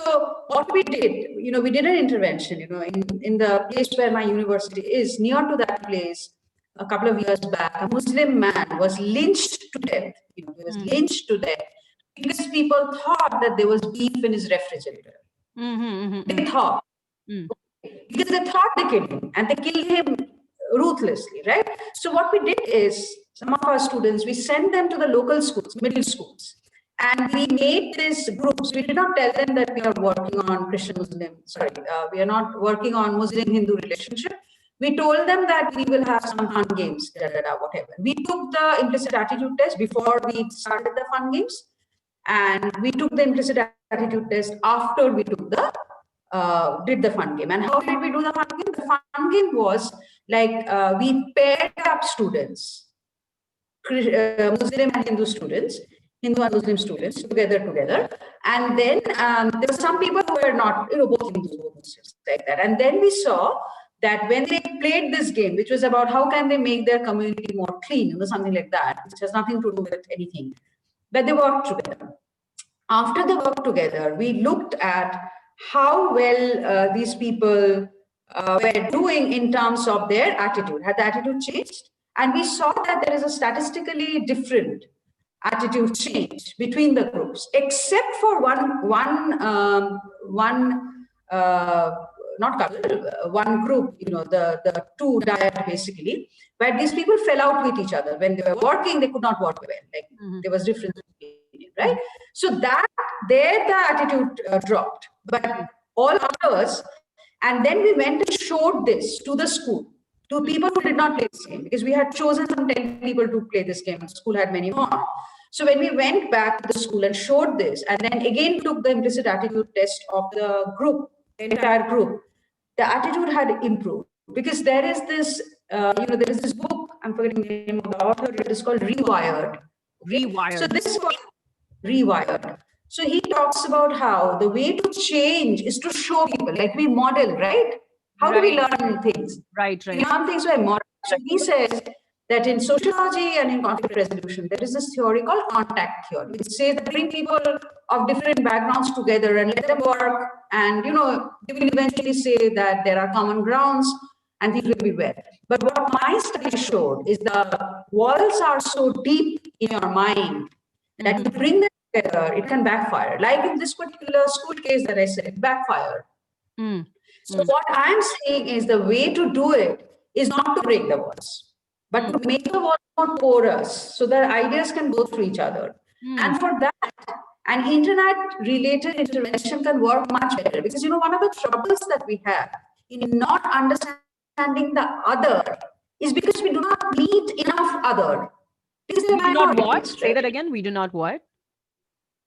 what we did, we did an intervention, in the place where my university is, near to that place, a couple of years back, a Muslim man was lynched to death. He was lynched to death because people thought that there was beef in his refrigerator. They thought. Because they thought they killed him, and they killed him ruthlessly, right? So what we did is, some of our students, we sent them to the local schools, middle schools, and we made these groups. We did not tell them that we are working on we are not working on Muslim-Hindu relationship. We told them that we will have some fun games, whatever. We took the implicit attitude test before we started the fun games, and we took the implicit attitude test after we took did the fun game. And how did we do the fun game? The fun game was like we paired up students, Muslim and Hindu students, Hindu and Muslim students together. And then there were some people who were not, both Hindus, both Muslims, like that. And then we saw that when they played this game, which was about how can they make their community more clean, something like that, which has nothing to do with anything, that they worked together. After they worked together, we looked at how well these people were doing in terms of their attitude. Had the attitude changed? And we saw that there is a statistically different attitude change between the groups, except for one group, the two dyad basically, where these people fell out with each other. When they were working, they could not work well. Like there was difference between, right? So that there the attitude dropped, but all others. And then we went and showed this to the school, to people who did not play this game, because we had chosen some 10 people to play this game. The school had many more. So when we went back to the school and showed this, and then again took the implicit attitude test of the group, the entire group, the attitude had improved because there is this, there is this book. I'm forgetting the name of the author. It is called Rewired. Okay? So Rewired. this was Rewired. So he talks about how the way to change is to show people, like we model, right? How do we Right. learn things? Right. We Right. learn things by model. So he says that in sociology and in conflict resolution, there is this theory called contact theory, which says that bring people of different backgrounds together and let them work. And, they will eventually say that there are common grounds and things will be well. But what my study showed is the walls are so deep in your mind that you bring them together, it can backfire. Like in this particular school case that I said, backfire. Mm. So what I'm saying is the way to do it is not to break the walls, but to make the walls more porous so that ideas can go through each other. And for that, an internet-related intervention can work much better because one of the troubles that we have in not understanding the other is because we do not meet enough other. Because they're We do not minorities, what? right? Say that again. We do not what?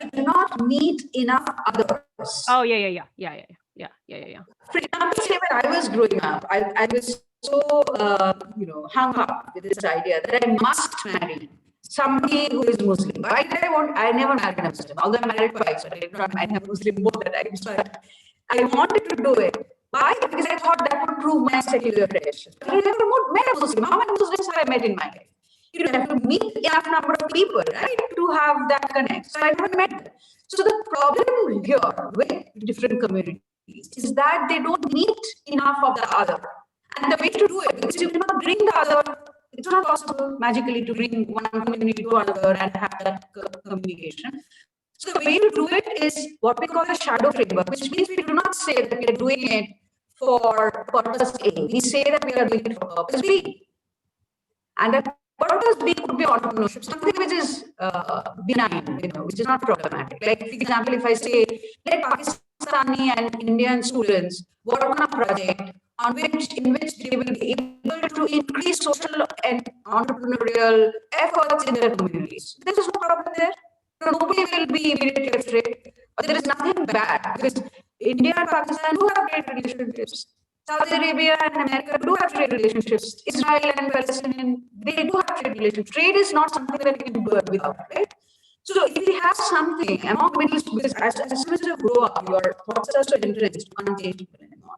We do not meet enough others. Oh, yeah, yeah, yeah, yeah, yeah, yeah, yeah, yeah, yeah. For example, say when I was growing up, I was so hung up with this idea that I must marry somebody who is Muslim. Why did I never married a Muslim, although I married twice, but I did not marry a Muslim both the times. But I wanted to do it. Why? Because I thought that would prove my secular credentials. But I never met a Muslim. How many Muslims have I met in my life? You have to meet enough number of people, right, to have that connect. So I never met them. So the problem here with different communities is that they don't meet enough of the other. And the way to do it, because you cannot bring the other, it's not possible magically to bring one community to another and have that communication. So the way to do it is what we call a shadow framework, which means we do not say that we are doing it for purpose A. We say that we are doing it for purpose B. And that purpose B could be entrepreneurship, something which is benign, which is not problematic. Like, for example, if I say, let Pakistani and Indian students work on a project in which they will be able to increase social and entrepreneurial efforts in their communities. There is no problem there. Nobody will be immediately afraid. But there is nothing bad because India and Pakistan do have trade relationships. Saudi Arabia and America do have trade relationships. Israel and Palestine, they do have trade relations. Trade is not something that we can do it without, right? So if we have something among Middle East, because as soon as you grow up, your thoughts are so entrenched, you can't change people anymore.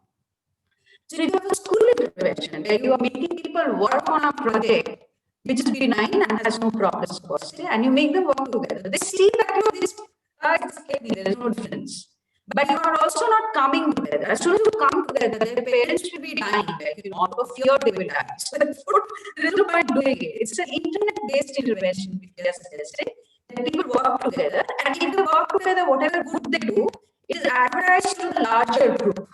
So if you have a school intervention where you are making people work on a project which is benign and has no problems per se, and you make them work together, they see that there is no difference. But you are also not coming together. As soon as you come together, their parents will be dying, out of fear they will die. So there is no point doing it. It's an internet-based intervention which we are suggesting, that people work together, and if they work together, whatever good they do is advertised to the larger group.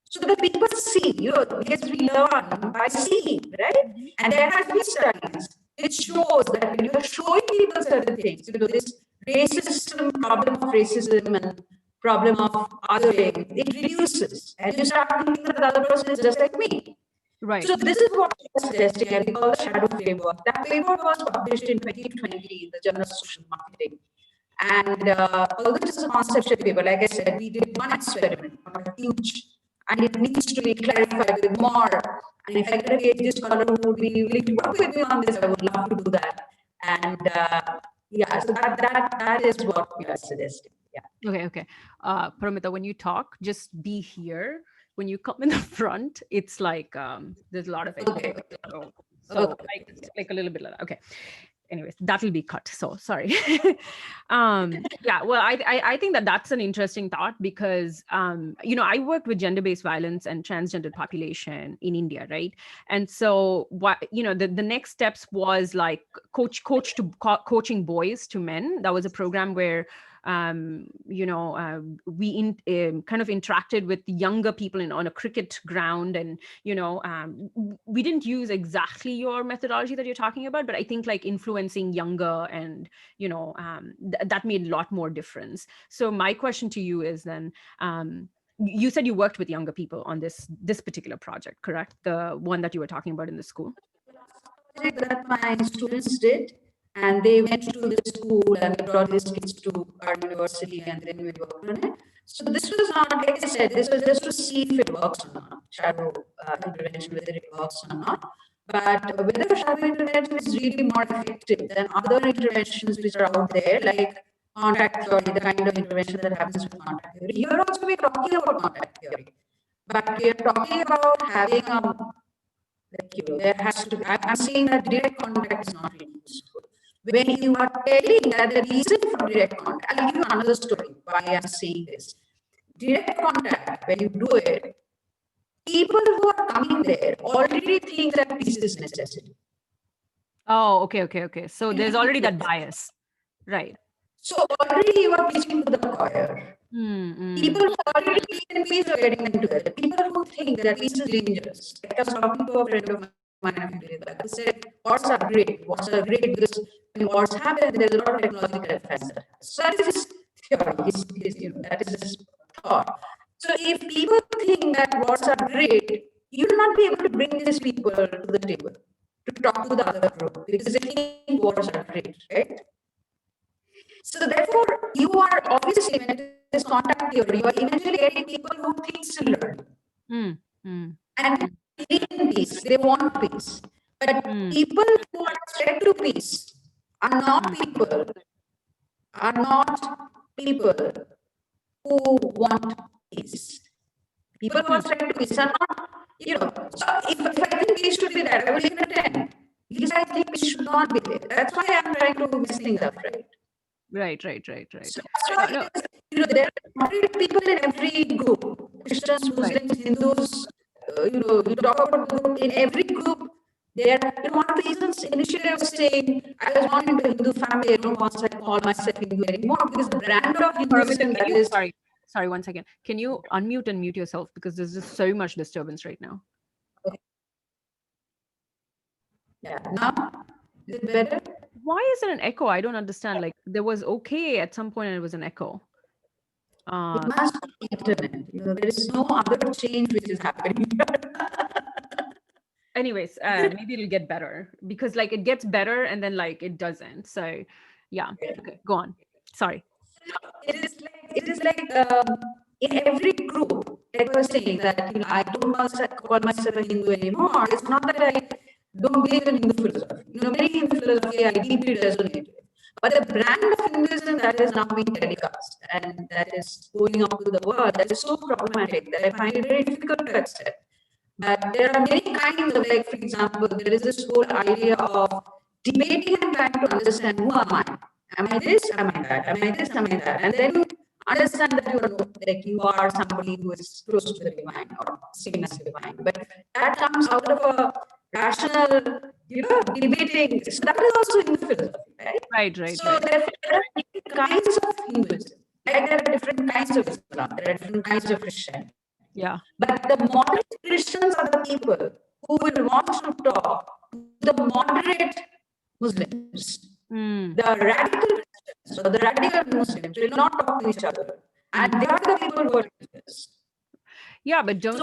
So that people see, because we learn by seeing, right? And there has been studies which shows that when you are showing people certain things, this racism, problem of racism and problem of othering, it reduces. And you start thinking that the other person is just like me. Right. So this is what we are suggesting, and we call the shadow framework. That paper was published in 2020 in the Journal of Social Marketing. And although it is a conceptual paper, like I said, we did one experiment, not a huge, and it needs to be clarified with more. And if I get a PhD scholar who would be willing to work with me on this, I would love to do that. And so that is what we are suggesting. Yeah. Okay. Paromita, when you talk, just be here. When you come in the front, it's like there's a lot of it. Okay. So like a little bit like that. Okay. Anyways, that will be cut. So sorry. Yeah, well, I think that's an interesting thought because, I worked with gender-based violence and transgender population in India, right? And so what, the next steps was like coaching boys to men. That was a program where we kind of interacted with younger people on a cricket ground, and we didn't use exactly your methodology that you're talking about, but I think like influencing younger and that made a lot more difference. So my question to you is then, you said you worked with younger people on this particular project, correct? The one that you were talking about in the school. That my students did. and they went to the school and they brought these kids to our university and then we worked on it. So this was not, like I said, this was just to see if it works or not, shadow intervention, whether it works or not. But whether shadow intervention is really more effective than other interventions which are out there, like contact theory, the kind of intervention that happens with contact theory. Here also we're talking about contact theory, but we're talking about having a, like, there has to be, I'm saying that direct contact is not really useful. When you are telling that the reason for direct contact, I'll give you another story why I'm saying this. Direct contact, when you do it, people who are coming there already think that peace is necessity. Oh, okay. So there's already that bias, right? So already you are preaching to the choir. People who already believe in peace are getting into it. People who think that peace is dangerous. Like I was talking to a friend of mine a few days back. He said, wars are great. Wars are great because when wars happen, there's a lot of technological advance. So that is his theory. That is his thought. So if people think that wars are great, you will not be able to bring these people to the table to talk to the other group because they think wars are great, right? So therefore, you are obviously, when it is contact theory, you are eventually getting people who think similarly. And believe in peace, they want peace. But people who are threat to peace are not people who want peace. People who are threat to peace are not, so if I think peace should be there, I will give it a 10. Because I think peace should not be there. That's why I'm trying to mess things up, right? Right. So there are moderate people in every group, Christians, Muslims, Hindus, you talk about the group, in every group, there are, one of the reasons initially I was saying, I was born into a Hindu family, I don't want to call myself Hindu anymore, because the brand of Hinduism that is... Sorry, 1 second. Can you unmute and mute yourself, because there's just so much disturbance right now. Okay. Yeah, now, is it better? Why is it an echo? I don't understand. Like, there was okay at some point and it was an echo. It must be internet. There is no other change which is happening. Anyways, maybe it'll get better, because like it gets better and then like it doesn't. So yeah, okay, go on. Sorry. It is like in every group, like I was saying that I don't call myself a Hindu anymore. It's not that I don't believe in Hindu philosophy. Many Hindu philosophy I deeply resonate with. But the brand of Hinduism that is now being telecast and that is going out to the world, that is so problematic that I find it very difficult to accept. But there are many kinds of, like, for example, there is this whole idea of debating and trying to understand, who am I? Am I this? Am I that? Am I this? Am I that? And then you understand that you are somebody who is close to the divine or seen as divine. But that comes out of a rational, debating. So that is also Hindu philosophy, right? So there are different kinds of Hinduism. Like there are different kinds of Islam. There are different kinds of Christianity. Yeah. But the moderate Christians are the people who will want to talk to the moderate Muslims. The radical Christians or the radical Muslims will not talk to each other. And they are the people who are Christians. Yeah, but don't...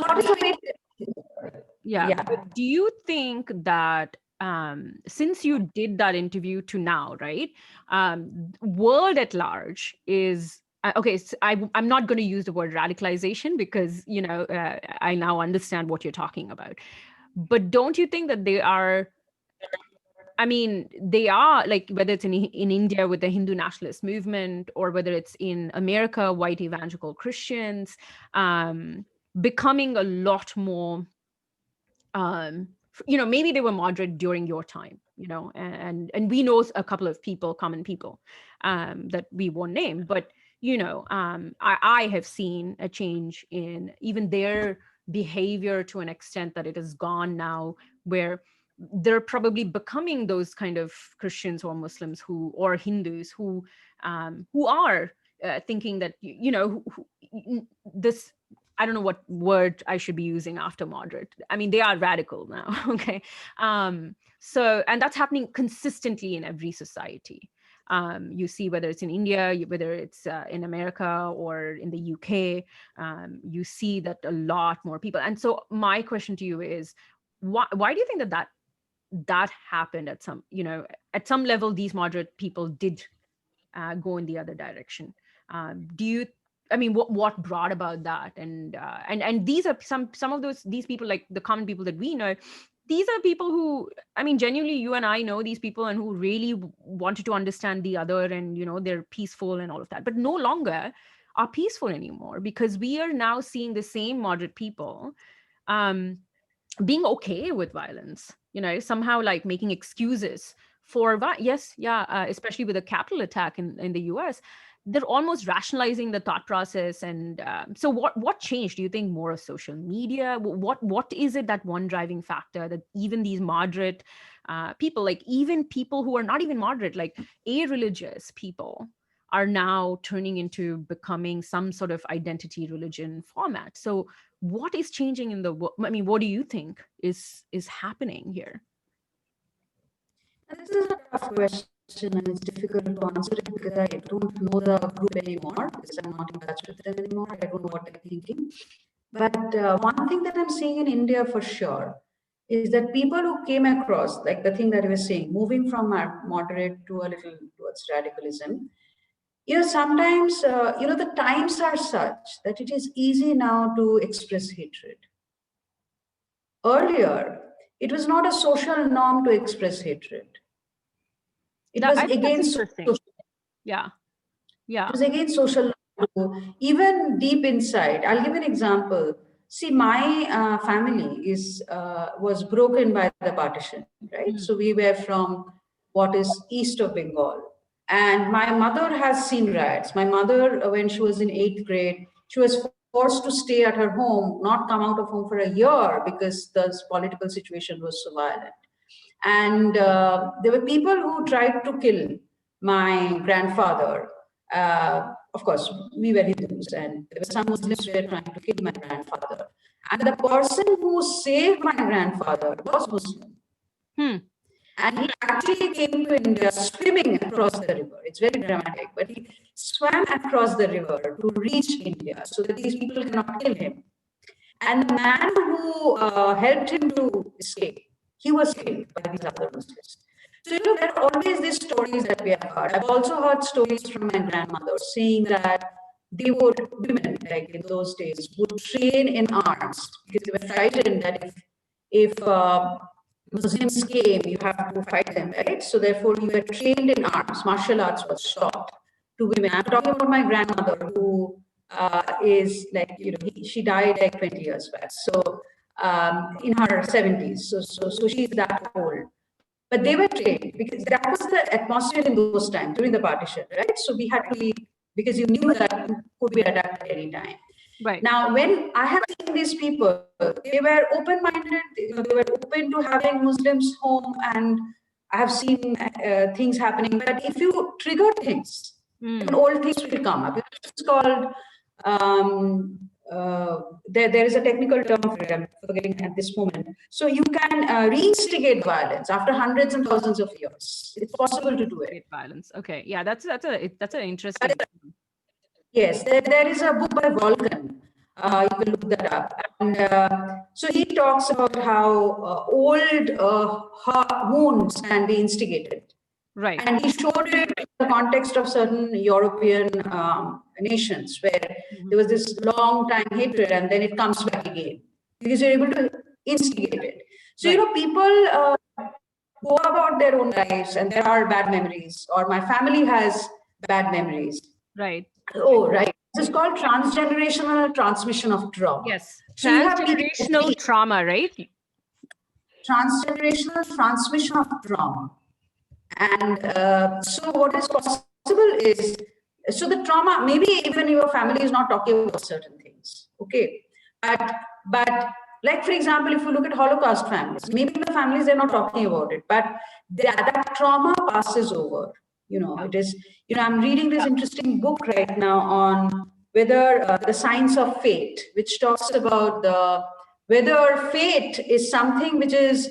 Yeah. But do you think that since you did that interview to now, right, world at large is... okay, so I'm not going to use the word radicalization because, I now understand what you're talking about. But don't you think that they are... I mean, they are, like, whether it's in India with the Hindu nationalist movement, or whether it's in America, white evangelical Christians, becoming a lot more, maybe they were moderate during your time, and we know a couple of people, common people, that we won't name, but, I have seen a change in even their behavior to an extent that it has gone now where they're probably becoming those kind of Christians or Muslims or Hindus who are thinking that, this, I don't know what word I should be using after moderate. I mean, they are radical now. Okay. So, and that's happening consistently in every society. You see, whether it's in India, whether it's in America or in the UK, you see that a lot more people. And so my question to you is, why do you think that that happened at some, at some level, these moderate people did go in the other direction. Do you, I mean, what brought about that? And these are some of these people, like the common people that we know. These are people who, I mean, genuinely, you and I know these people, and who really wanted to understand the other, and they're peaceful and all of that, but no longer are peaceful anymore, because we are now seeing the same moderate people um, being okay with violence, somehow like making excuses for yes, yeah, especially with a capital attack in the US. They're almost rationalizing the thought process. And so what changed? Do you think more of social media? What is it, that one driving factor that even these moderate people, like even people who are not even moderate, like a-religious people, are now turning into becoming some sort of identity religion format? So what is changing in the world? I mean, what do you think is happening here? And this is a tough question, and it's difficult to answer it because I don't know the group anymore, because I'm not in touch with them anymore. I don't know what they're thinking. But one thing that I'm seeing in India for sure is that people who came across, like the thing that I was saying, moving from moderate to a little towards radicalism, sometimes, the times are such that it is easy now to express hatred. Earlier, it was not a social norm to express hatred. It was I think that's against interesting. social. Yeah. It was against social norm. Even deep inside, I'll give an example. See, my family was broken by the partition, right? So we were from what is east of Bengal. And my mother has seen riots. My mother, when she was in 8th grade, she was forced to stay at her home, not come out of home for a year because the political situation was so violent. And there were people who tried to kill my grandfather. Of course, we were Hindus, and there were some Muslims who were trying to kill my grandfather. And the person who saved my grandfather was Muslim. And he actually came to India swimming across the river. It's very dramatic, but he swam across the river to reach India so that these people cannot kill him. And the man who helped him to escape, he was killed by these other Muslims. So, there are always these stories that we have heard. I've also heard stories from my grandmother saying that women, like in those days, would train in arms because they were frightened that if Muslims came, you have to fight them, right? So therefore, you were trained in arms. Martial arts was taught to women. I'm talking about my grandmother, who is like, she died like 20 years back. So in her 70s. So she's that old. But they were trained because that was the atmosphere in those times during the partition, right? So we had to be, because you knew that you could be attacked at any time. Right. Now, when I have seen these people, they were open-minded, they were open to having Muslims home, and I have seen things happening. But if you trigger things, then old things will come up. It's called, there is a technical term for it, I'm forgetting at this moment. So you can reinstigate violence after hundreds and thousands of years. It's possible to do it. Violence. Okay. Yeah, that's an interesting. Yes, there is a book by Volkan. You can look that up. And so he talks about how old wounds can be instigated. Right. And he showed it in the context of certain European nations where there was this long time hatred and then it comes back again because you're able to instigate it. So, people go about their own lives and there are bad memories, or my family has bad memories. Right. Oh, right. This is called transgenerational transmission of trauma. Yes. Transgenerational trauma, right? Transgenerational transmission of trauma. And so what is possible is, so the trauma, maybe even your family is not talking about certain things, okay? But like, for example, if you look at Holocaust families, maybe the families, they're not talking about it, but that trauma passes over. It is, I'm reading this interesting book right now on whether the science of fate, which talks about whether fate is something which is,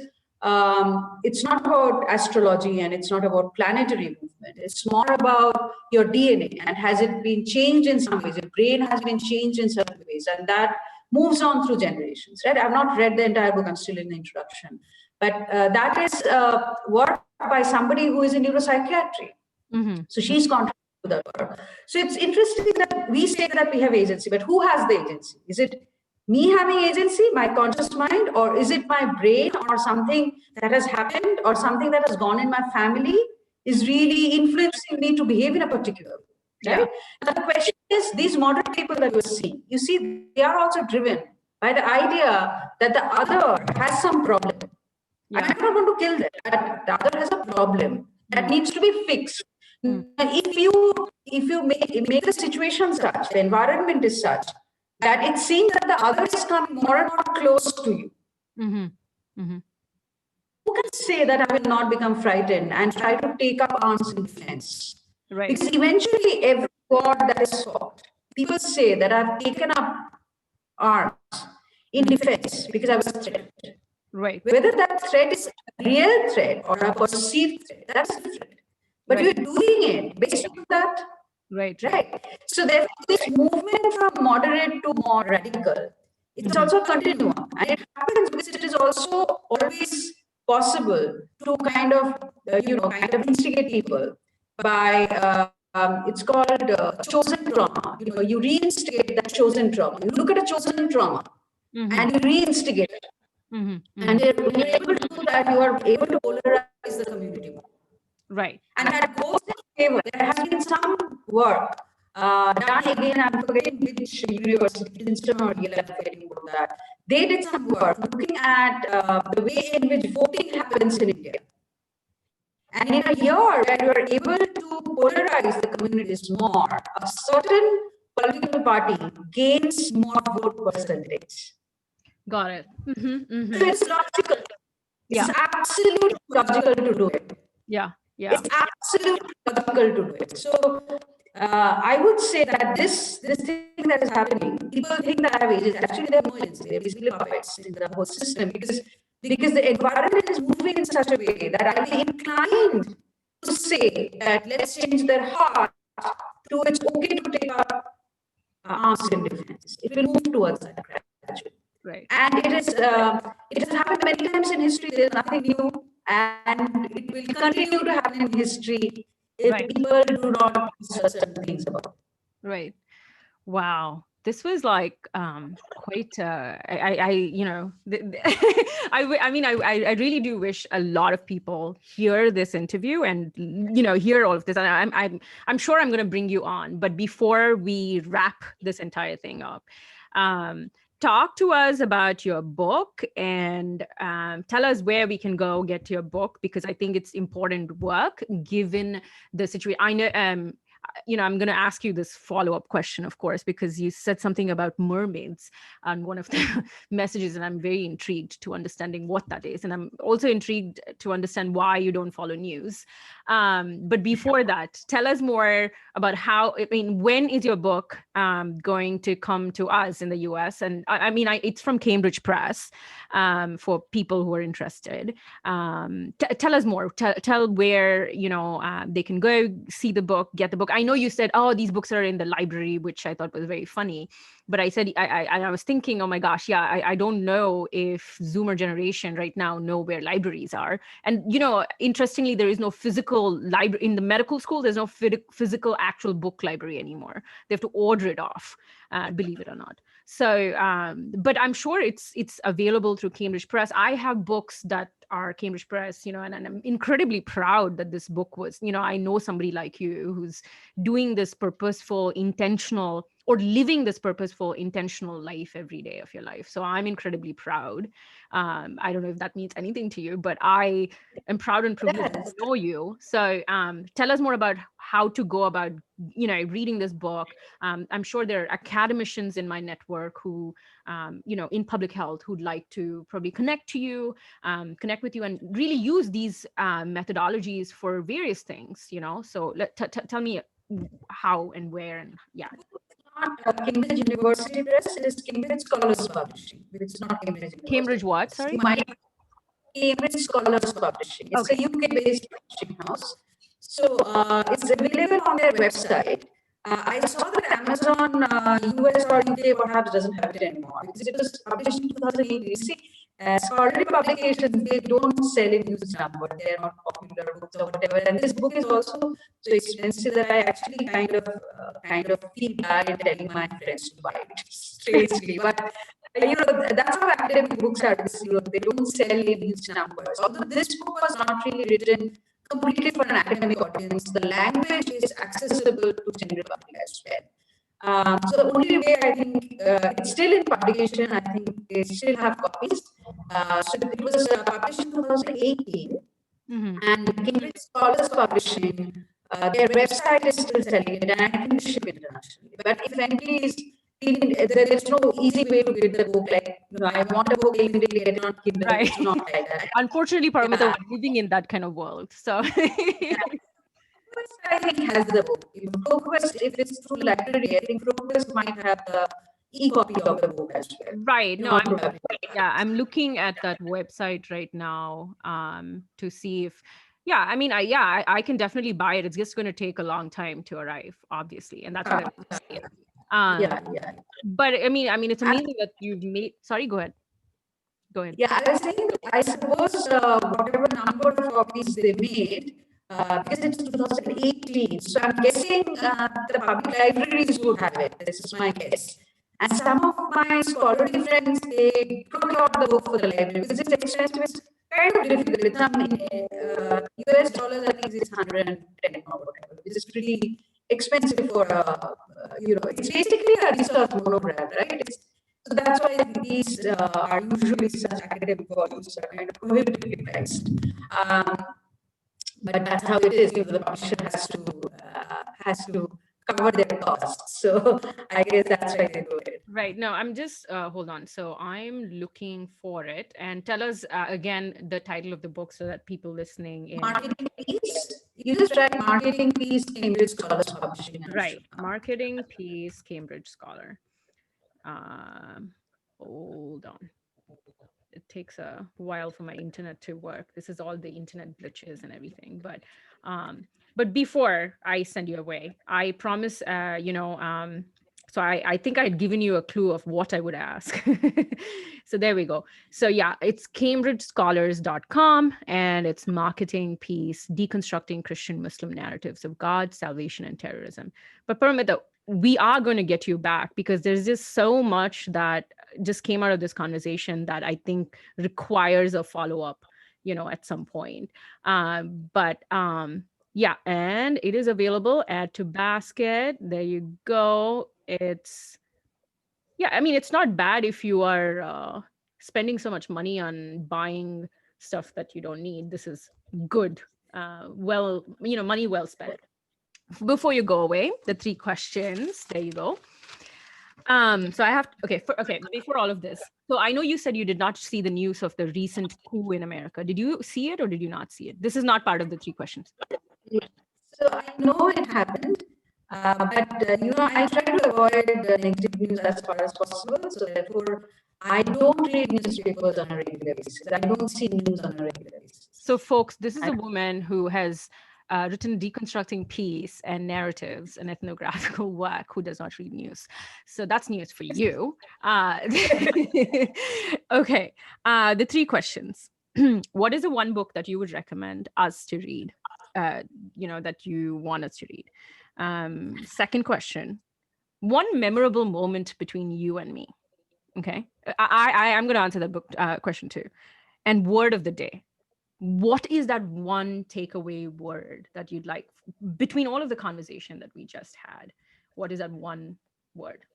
it's not about astrology and it's not about planetary movement. It's more about your DNA, and has it been changed in some ways? Your brain has been changed in certain ways, and that moves on through generations, right? I've not read the entire book. I'm still in the introduction. but that is work by somebody who is in neuropsychiatry. So she's contributing to that work. So it's interesting that we say that we have agency, but who has the agency? Is it me having agency, my conscious mind, or is it my brain or something that has happened or something that has gone in my family is really influencing me to behave in a particular way, right? Now the question is, these modern people that you see, they are also driven by the idea that the other has some problem. I'm not going to kill them, but the other has a problem that needs to be fixed. If you make the situation such, the environment is such that it seems that the other is coming more and more close to you. Who can say that I will not become frightened and try to take up arms in defense? Right. Because eventually every war that is fought, people say that I've taken up arms in defense because I was threatened. Right. Whether that threat is a real threat or a perceived threat, that's different. But you're doing it based on that. Right. So therefore, this movement from moderate to more radical, it's also a continuum. And it happens because it is also always possible to kind of instigate people by, it's called chosen trauma. You reinstigate that chosen trauma. You look at a chosen trauma and you reinstigate it. And when you're able to do that, you are able to polarize the community more. Right. And that goes in favor. There has been some work done again, I'm forgetting which university, Princeton or Yale, I'm forgetting about that. They did some work looking at the way in which voting happens in India. And in a year where you are able to polarize the communities more, a certain political party gains more vote percentage. Got it. So it's logical. It's absolutely logical to do it. It's absolutely logical to do it. So I would say that this thing that is happening, people think that I have agency. Actually, they have no agency. They're basically puppets in the whole system because the environment is moving in such a way that I'll be inclined to say that let's change their heart to it's okay to take up arms in defense. It will move towards that gradually. Right. And it has happened many times in history. There's nothing new, and it will continue to happen in history if people do not know certain things about it. Right. Wow. This was like quite. I really do wish a lot of people hear this interview and hear all of this. And I'm sure I'm going to bring you on. But before we wrap this entire thing up, talk to us about your book and tell us where we can go get your book, because I think it's important work given the situation. I know. I'm going to ask you this follow-up question, of course, because you said something about mermaids on one of the messages, and I'm very intrigued to understanding what that is. And I'm also intrigued to understand why you don't follow news. But before that, tell us more about when is your book going to come to us in the US? And it's from Cambridge Press for people who are interested. Tell us more. Tell where, they can go see the book, get the book. I know you said, these books are in the library, which I thought was very funny. But I said, I was thinking, oh my gosh, I don't know if Zoomer generation right now know where libraries are. And, interestingly, there is no physical library in the medical school. There's no physical actual book library anymore. They have to order it off, believe it or not. So, but I'm sure it's available through Cambridge Press. I have books that are Cambridge Press, and I'm incredibly proud that this book was, I know somebody like you who's doing this purposeful, intentional, or living this purposeful, intentional life every day of your life. So I'm incredibly proud. I don't know if that means anything to you, but I am proud and privileged to know you. So tell us more about how to go about, reading this book. I'm sure there are academicians in my network who, in public health, who'd like to probably connect with you and really use these methodologies for various things, So tell me how and where and Not Cambridge University Press, it is Cambridge Scholars Publishing. It's not Cambridge University. Cambridge what, sorry? Cambridge Scholars Publishing. It's a UK-based publishing house. So it's available on their website. I saw that Amazon US or UK perhaps doesn't have it anymore because it was published in 2008. You see, scholarly publications, they don't sell in huge number. They're not popular books or whatever. And this book is also so expensive that I actually kind of feel bad in telling my friends to buy it, strangely. But that's how academic books are. They don't sell in huge numbers. Although this book was not really written completely for an academic audience, the language is accessible to general public as well. So the only way I think it's still in publication, I think they still have copies. So it was published in 2018, and Cambridge Scholars Publishing, their website is still selling it, and I think they ship internationally. But if anybody is there is no easy way to get the book. Like, I want a book, immediately get it on Kindle. Right. It's not like that. Unfortunately, Paromita, we're living in that kind of world. So I think has the book. ProQuest, if it's through library, I think ProQuest might have the e-copy of the book as well. Right. No, I'm looking at that website right now to see if, I can definitely buy it. It's just going to take a long time to arrive, obviously, and that's what I'm saying. But I mean, it's amazing that you've made. Sorry, go ahead. Go ahead. Yeah, I was saying, I suppose whatever number of copies they made, because it's 2018, so I'm guessing the public libraries would have it. This is my guess. And some of my scholarly friends, they procure the book for the library because it's expensive. It's kind of difficult. It's some US dollars, I think it's 110 or whatever, which is pretty expensive for it's basically a research monograph, right? So that's why these are usually such academic volumes are kind of prohibitively priced. But that's how it is. The publisher has to cover their costs. So I guess that's why they do it. Right. No, I'm just hold on. So I'm looking for it, and tell us again the title of the book so that people listening in Marketing Piece. You just write Marketing Piece, Cambridge Scholars Publishing. Right. Marketing Piece, Cambridge Scholar. Hold on. It takes a while for my internet to work. This is all the internet glitches and everything. But before I send you away, I promise, so I think I'd given you a clue of what I would ask. So there we go. So yeah, it's cambridgescholars.com, and it's Marketing Piece, Deconstructing Christian Muslim Narratives of God, Salvation, and Terrorism. But Paramita, we are going to get you back because there's just so much that just came out of this conversation that I think requires a follow-up, at some point. Yeah, and it is available at To Basket. There you go. It's not bad if you are spending so much money on buying stuff that you don't need. This is good. Money well spent. Before you go away, the 3 questions. There you go. So I have before all of this. So I know you said you did not see the news of the recent coup in America. Did you see it or did you not see it? This is not part of the 3 questions. So I know it happened, but I try to avoid negative news as far as possible. So therefore, I don't read newspapers on a regular basis. I don't see news on a regular basis. So folks, this is a woman who has written Deconstructing Peace and Narratives and Ethnographical Work who does not read news. So that's news for you. Okay, the 3 questions. What is the one book that you would recommend us to read, that you want us to read? Second question, one memorable moment between you and me. Okay, I'm going to answer that book question too. And word of the day. What is that one takeaway word that you'd like between all of the conversation that we just had? What is that one word?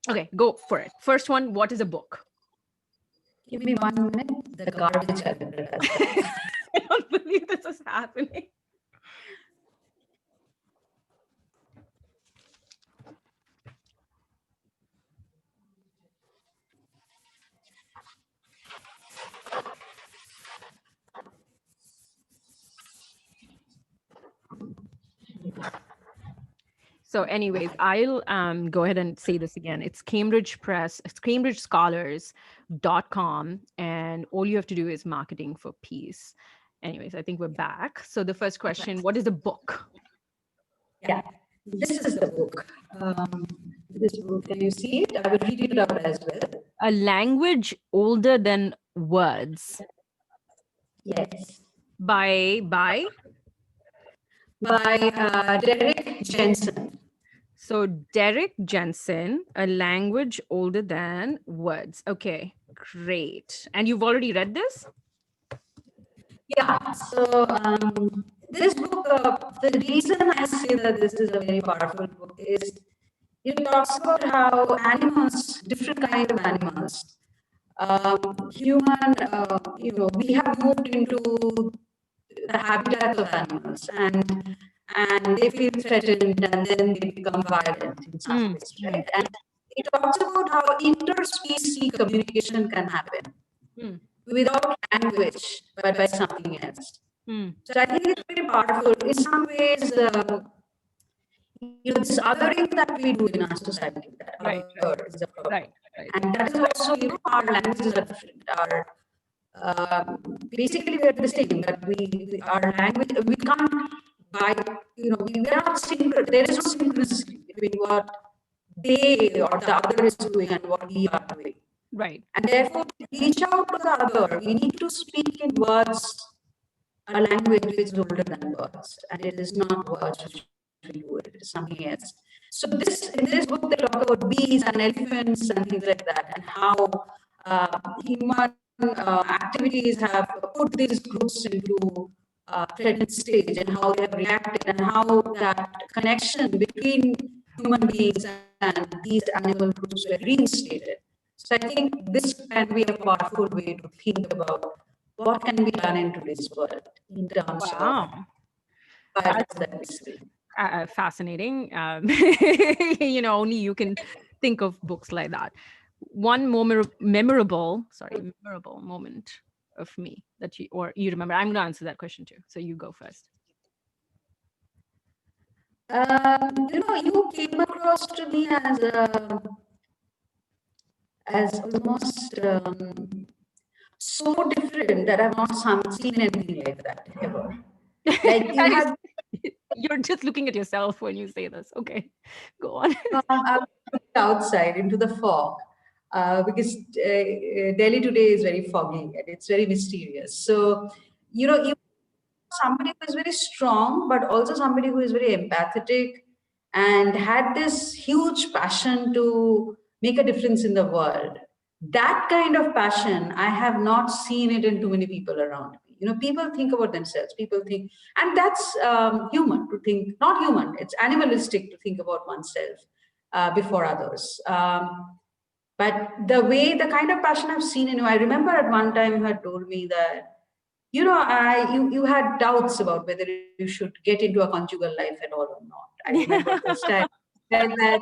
Okay, go for it. First one, what is a book? Give me 1 minute. The garbage. I don't believe this is happening. So anyways, I'll go ahead and say this again. It's Cambridge Press, it's cambridgescholars.com, and all you have to do is Marketing for Peace. Anyways, I think we're back. So the first question, what is a book? Yeah, this is the book. This book, can you see it? I will read it out as well. A language older than words. Yes. By By Derek Jensen. So Derek Jensen, A Language Older Than Words. Okay, great. And you've already read this? Yeah. So this book, the reason I say that this is a very powerful book is it talks about how animals, different kind of animals, human, we have moved into the habitat of animals, and they feel threatened, and then they become violent in some ways, right? And it talks about how interspecies communication can happen Mm, without language, but by something else. mm. So I think it's very powerful. In some ways, this othering that we do in our society, that Right, other is a problem. right, right. And that is also, our languages are different. Basically, we are the same, but our language, we can't buy, we are not synchronous. There is no synchronicity between what they or the other is doing and what we are doing. Right. And therefore, to reach out to the other, we need to speak in words, a language which is older than words, and it is not words which we do, it is something else. So in this book, they talk about bees and elephants and things like that, and how human activities have put these groups into threatened stage, and how they have reacted, and how that connection between human beings and these animal groups were reinstated. So I think this can be a powerful way to think about what can be done in today's world in terms of Wow. violence that we see. Fascinating. Only you can think of books like that. One memorable moment of me that you remember. I'm going to answer that question too. So you go first. You came across to me as almost so different that I've not seen anything like that ever. Like you had. You're just looking at yourself when you say this. Okay, go on. Outside into the fog because Delhi today is very foggy and it's very mysterious. So, you somebody who is very strong, but also somebody who is very empathetic and had this huge passion to make a difference in the world. That kind of passion, I have not seen it in too many people around me. People think about themselves. People think, and that's human to think, not human, it's animalistic to think about oneself before others. But the kind of passion I've seen in you, I remember at one time you had told me that you had doubts about whether you should get into a conjugal life at all or not. I remember this time that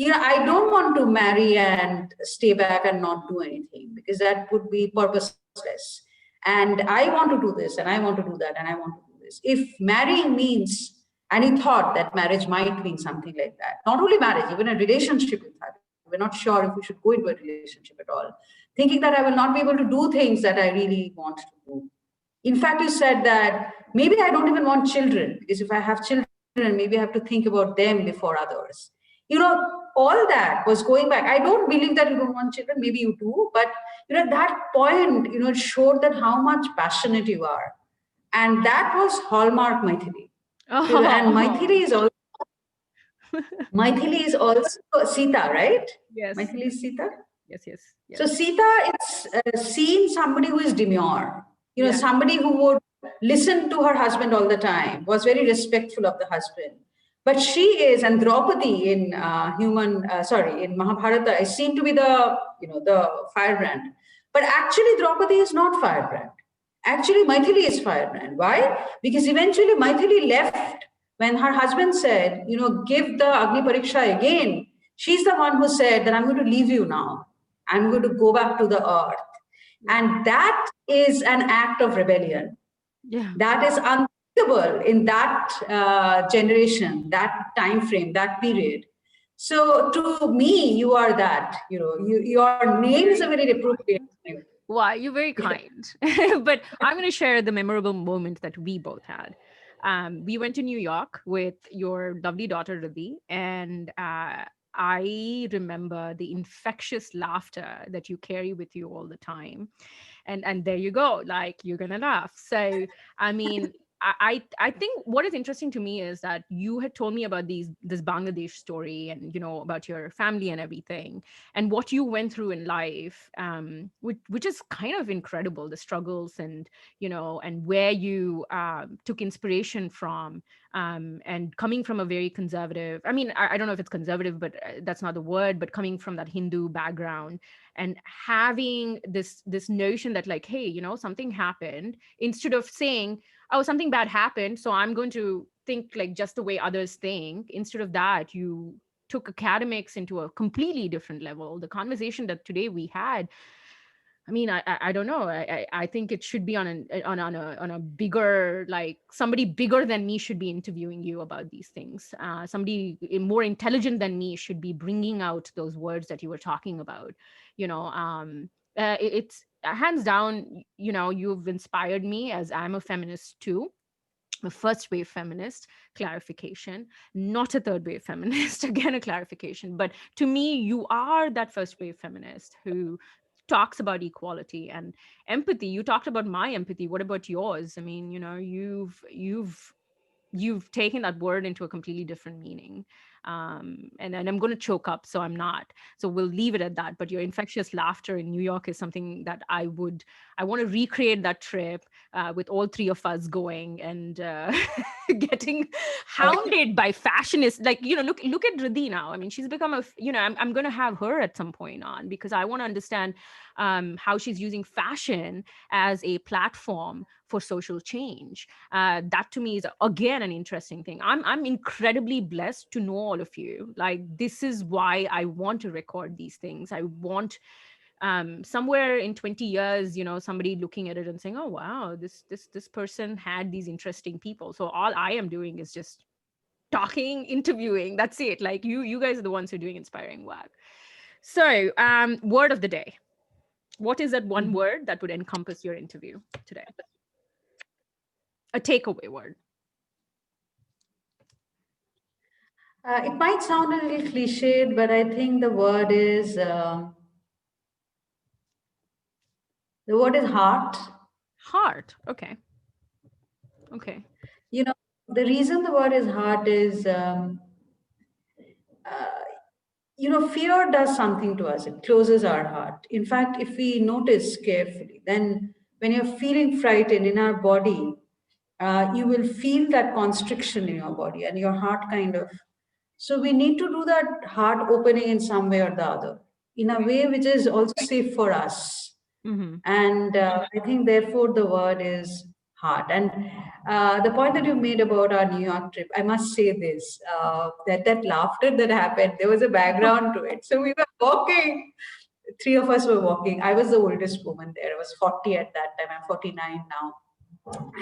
I don't want to marry and stay back and not do anything because that would be purposeless. And I want to do this and I want to do that and I want to do this. If marrying means, and he thought that marriage might mean something like that. Not only marriage, even a relationship with her. We're not sure if we should go into a relationship at all. Thinking that I will not be able to do things that I really want to do. In fact, you said that maybe I don't even want children because if I have children, maybe I have to think about them before others. All that was going back. I don't believe that you don't want children. Maybe you do, but that point, it showed that how much passionate you are, and that was hallmark Maithili. And Maithili is also Sita, right? Yes. Maithili is Sita. Yes. So Sita, it's seen somebody who is demure. Somebody who would listen to her husband all the time, was very respectful of the husband. But she is, and Draupadi in in Mahabharata is seen to be the firebrand. But actually, Draupadi is not firebrand. Actually, Maithili is firebrand. Why? Because eventually Maithili left when her husband said, give the Agni Pariksha again. She's the one who said that I'm going to leave you now. I'm going to go back to the earth. And that is an act of rebellion. Yeah. That is unthinkable in that generation, that time frame, that period. So to me, you are that. Your name is a very appropriate name. Wow, you're very kind. But I'm going to share the memorable moment that we both had. We went to New York with your lovely daughter, Riddhi, and I remember the infectious laughter that you carry with you all the time. And there you go, like, you're gonna laugh. So I mean, I think what is interesting to me is that you had told me about this Bangladesh story, and about your family and everything, and what you went through in life, which is kind of incredible, the struggles, and where you took inspiration from, and coming from a very conservative, I mean, I don't know if it's conservative, but that's not the word, but coming from that Hindu background, and having this notion that, like, hey, something happened, instead of saying, oh, something bad happened, so I'm going to think like just the way others think. Instead of that, you took academics into a completely different level. The conversation that today we had, I mean, I don't know. I think it should be on a bigger, like, somebody bigger than me should be interviewing you about these things. Somebody more intelligent than me should be bringing out those words that you were talking about. It's hands down. You've inspired me, as I'm a feminist too, a first wave feminist, clarification, not a third wave feminist, again, a clarification. But to me, you are that first wave feminist who talks about equality and empathy. You talked about my empathy. What about yours? I mean, you've taken that word into a completely different meaning. And I'm going to choke up, so I'm not. So we'll leave it at that. But your infectious laughter in New York is something that I want to recreate that trip, with all three of us going, and getting hounded by fashionists. Like, look at Riddhi now. I mean, she's become I'm going to have her at some point on, because I want to understand how she's using fashion as a platform for social change. That to me is, again, an interesting thing. I'm incredibly blessed to know all of you. Like, this is why I want to record these things. I want, somewhere in 20 years, somebody looking at it and saying, oh wow, this person had these interesting people. So all I am doing is just talking, interviewing. That's it. Like, you guys are the ones who are doing inspiring work. So, word of the day. What is that one word that would encompass your interview today? A takeaway word. It might sound a little cliched, but I think the word is heart. Heart. Okay. Okay. You know, the reason the word is heart is, fear does something to us. It closes our heart. In fact, if we notice carefully, then when you're feeling frightened in our body, you will feel that constriction in your body and your heart kind of. So we need to do that heart opening in some way or the other, in a way which is also safe for us. Mm-hmm. And I think, therefore, the word is heart. And the point that you made about our New York trip, I must say this, that laughter that happened, there was a background to it. So we were walking, three of us were walking. I was the oldest woman there. I was 40 at that time. I'm 49 now.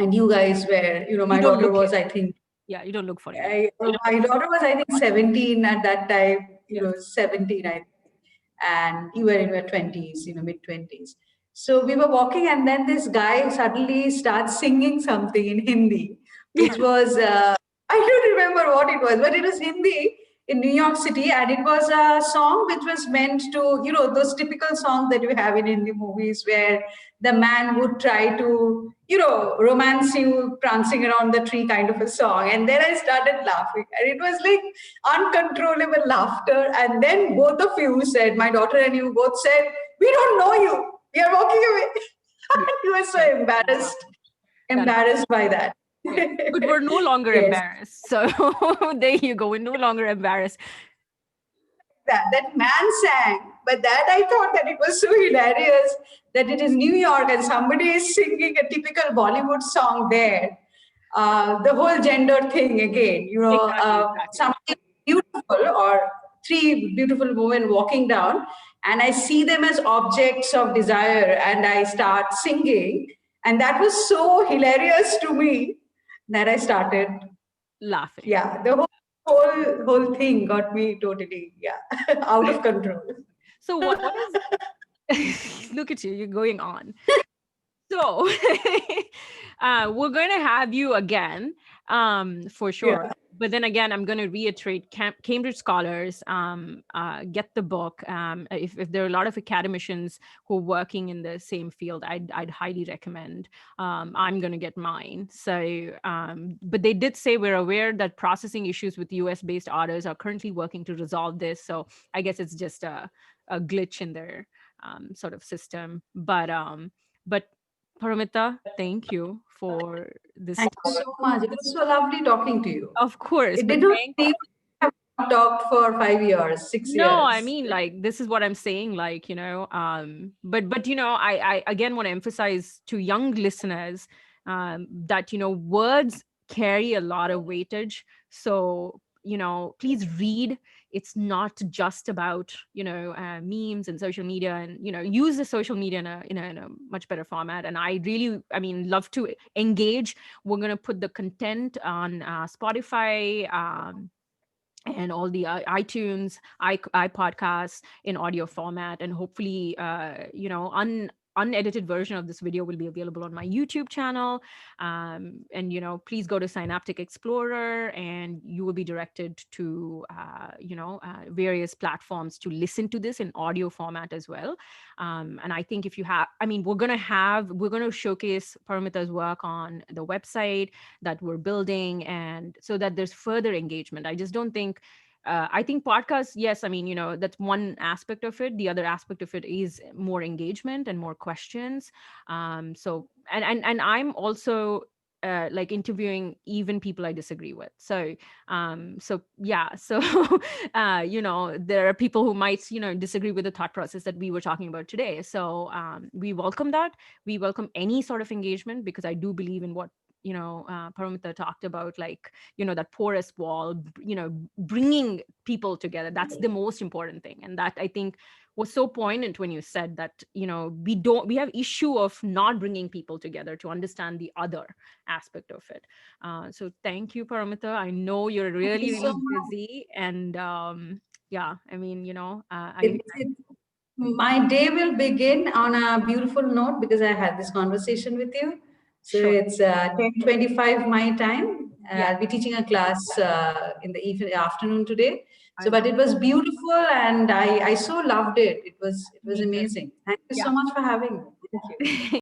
And you guys were, You my don't daughter look it. was, I think, Yeah, you don't look 49. my daughter was, I think, 17 at that time, Yeah. 17, I think. And you were in your 20s, mid 20s. So we were walking, and then this guy suddenly starts singing something in Hindi, which was, I don't remember what it was, but it was Hindi in New York City, and it was a song which was meant to, those typical songs that you have in Hindi movies where the man would try to, romance you prancing around the tree kind of a song. And then I started laughing, and it was like uncontrollable laughter. And then both of you said, my daughter and you both said, we don't know you. We are walking away. Yeah. You were so Yeah. That is, embarrassed by that. yeah. But we're no longer Yes. embarrassed. So there you go. We're no longer embarrassed. That man sang, but that I thought that it was so hilarious that it is New York and somebody is singing a typical Bollywood song there. The whole gender thing again, Exactly. Exactly. something beautiful, or three beautiful women walking down, and I see them as objects of desire, and I start singing, and that was so hilarious to me that I started, Laughing. yeah, the whole thing got me totally, yeah, out of control. So what is look at you, you're going on. So we're going to have you again, for sure. Yeah. But then again, I'm going to reiterate, Cambridge scholars, get the book. If there are a lot of academicians who are working in the same field, I'd highly recommend. I'm going to get mine. So, but they did say, we're aware that processing issues with US-based orders are currently working to resolve this. So I guess it's just a glitch in their sort of system. But Paramita, thank you for this. Thank you so much. It was so lovely talking to you. Of course, It but did not thank seem to have talked for 5 years, six no, I years. mean, like, this is what I'm saying, like, but I again want to emphasize to young listeners that words carry a lot of weightage. So please read. It's not just about memes and social media, and use the social media in a much better format. And I mean, love to engage. We're going to put the content on Spotify, and all the iTunes, iPodcasts in audio format, and hopefully, unedited version of this video will be available on my YouTube channel. And please go to Synaptic Explorer, and you will be directed to various platforms to listen to this in audio format as well. And I think if you have, I mean, we're going to showcase Paramita's work on the website that we're building, and so that there's further engagement. I just don't think I think podcasts, yes, I mean, that's one aspect of it. The other aspect of it is more engagement and more questions. So and I'm also like interviewing even people I disagree with. So yeah, so there are people who might disagree with the thought process that we were talking about today. So we welcome that. We welcome any sort of engagement, because I do believe in what Paramita talked about, like that porous wall, bringing people together. That's the most important thing, and that I think was so poignant when you said that we have issue of not bringing people together to understand the other aspect of it. So thank you, Paramita. I know you're Thank you really so really much. busy, and yeah, I mean, It, my day will begin on a beautiful note because I had this conversation with you. So sure, it's 10:25 my time. yeah, I'll be teaching a class in the afternoon today. I So, but it was beautiful, and I so loved it. It was me too. amazing. Thank you Yeah. so much for having me. Thank you.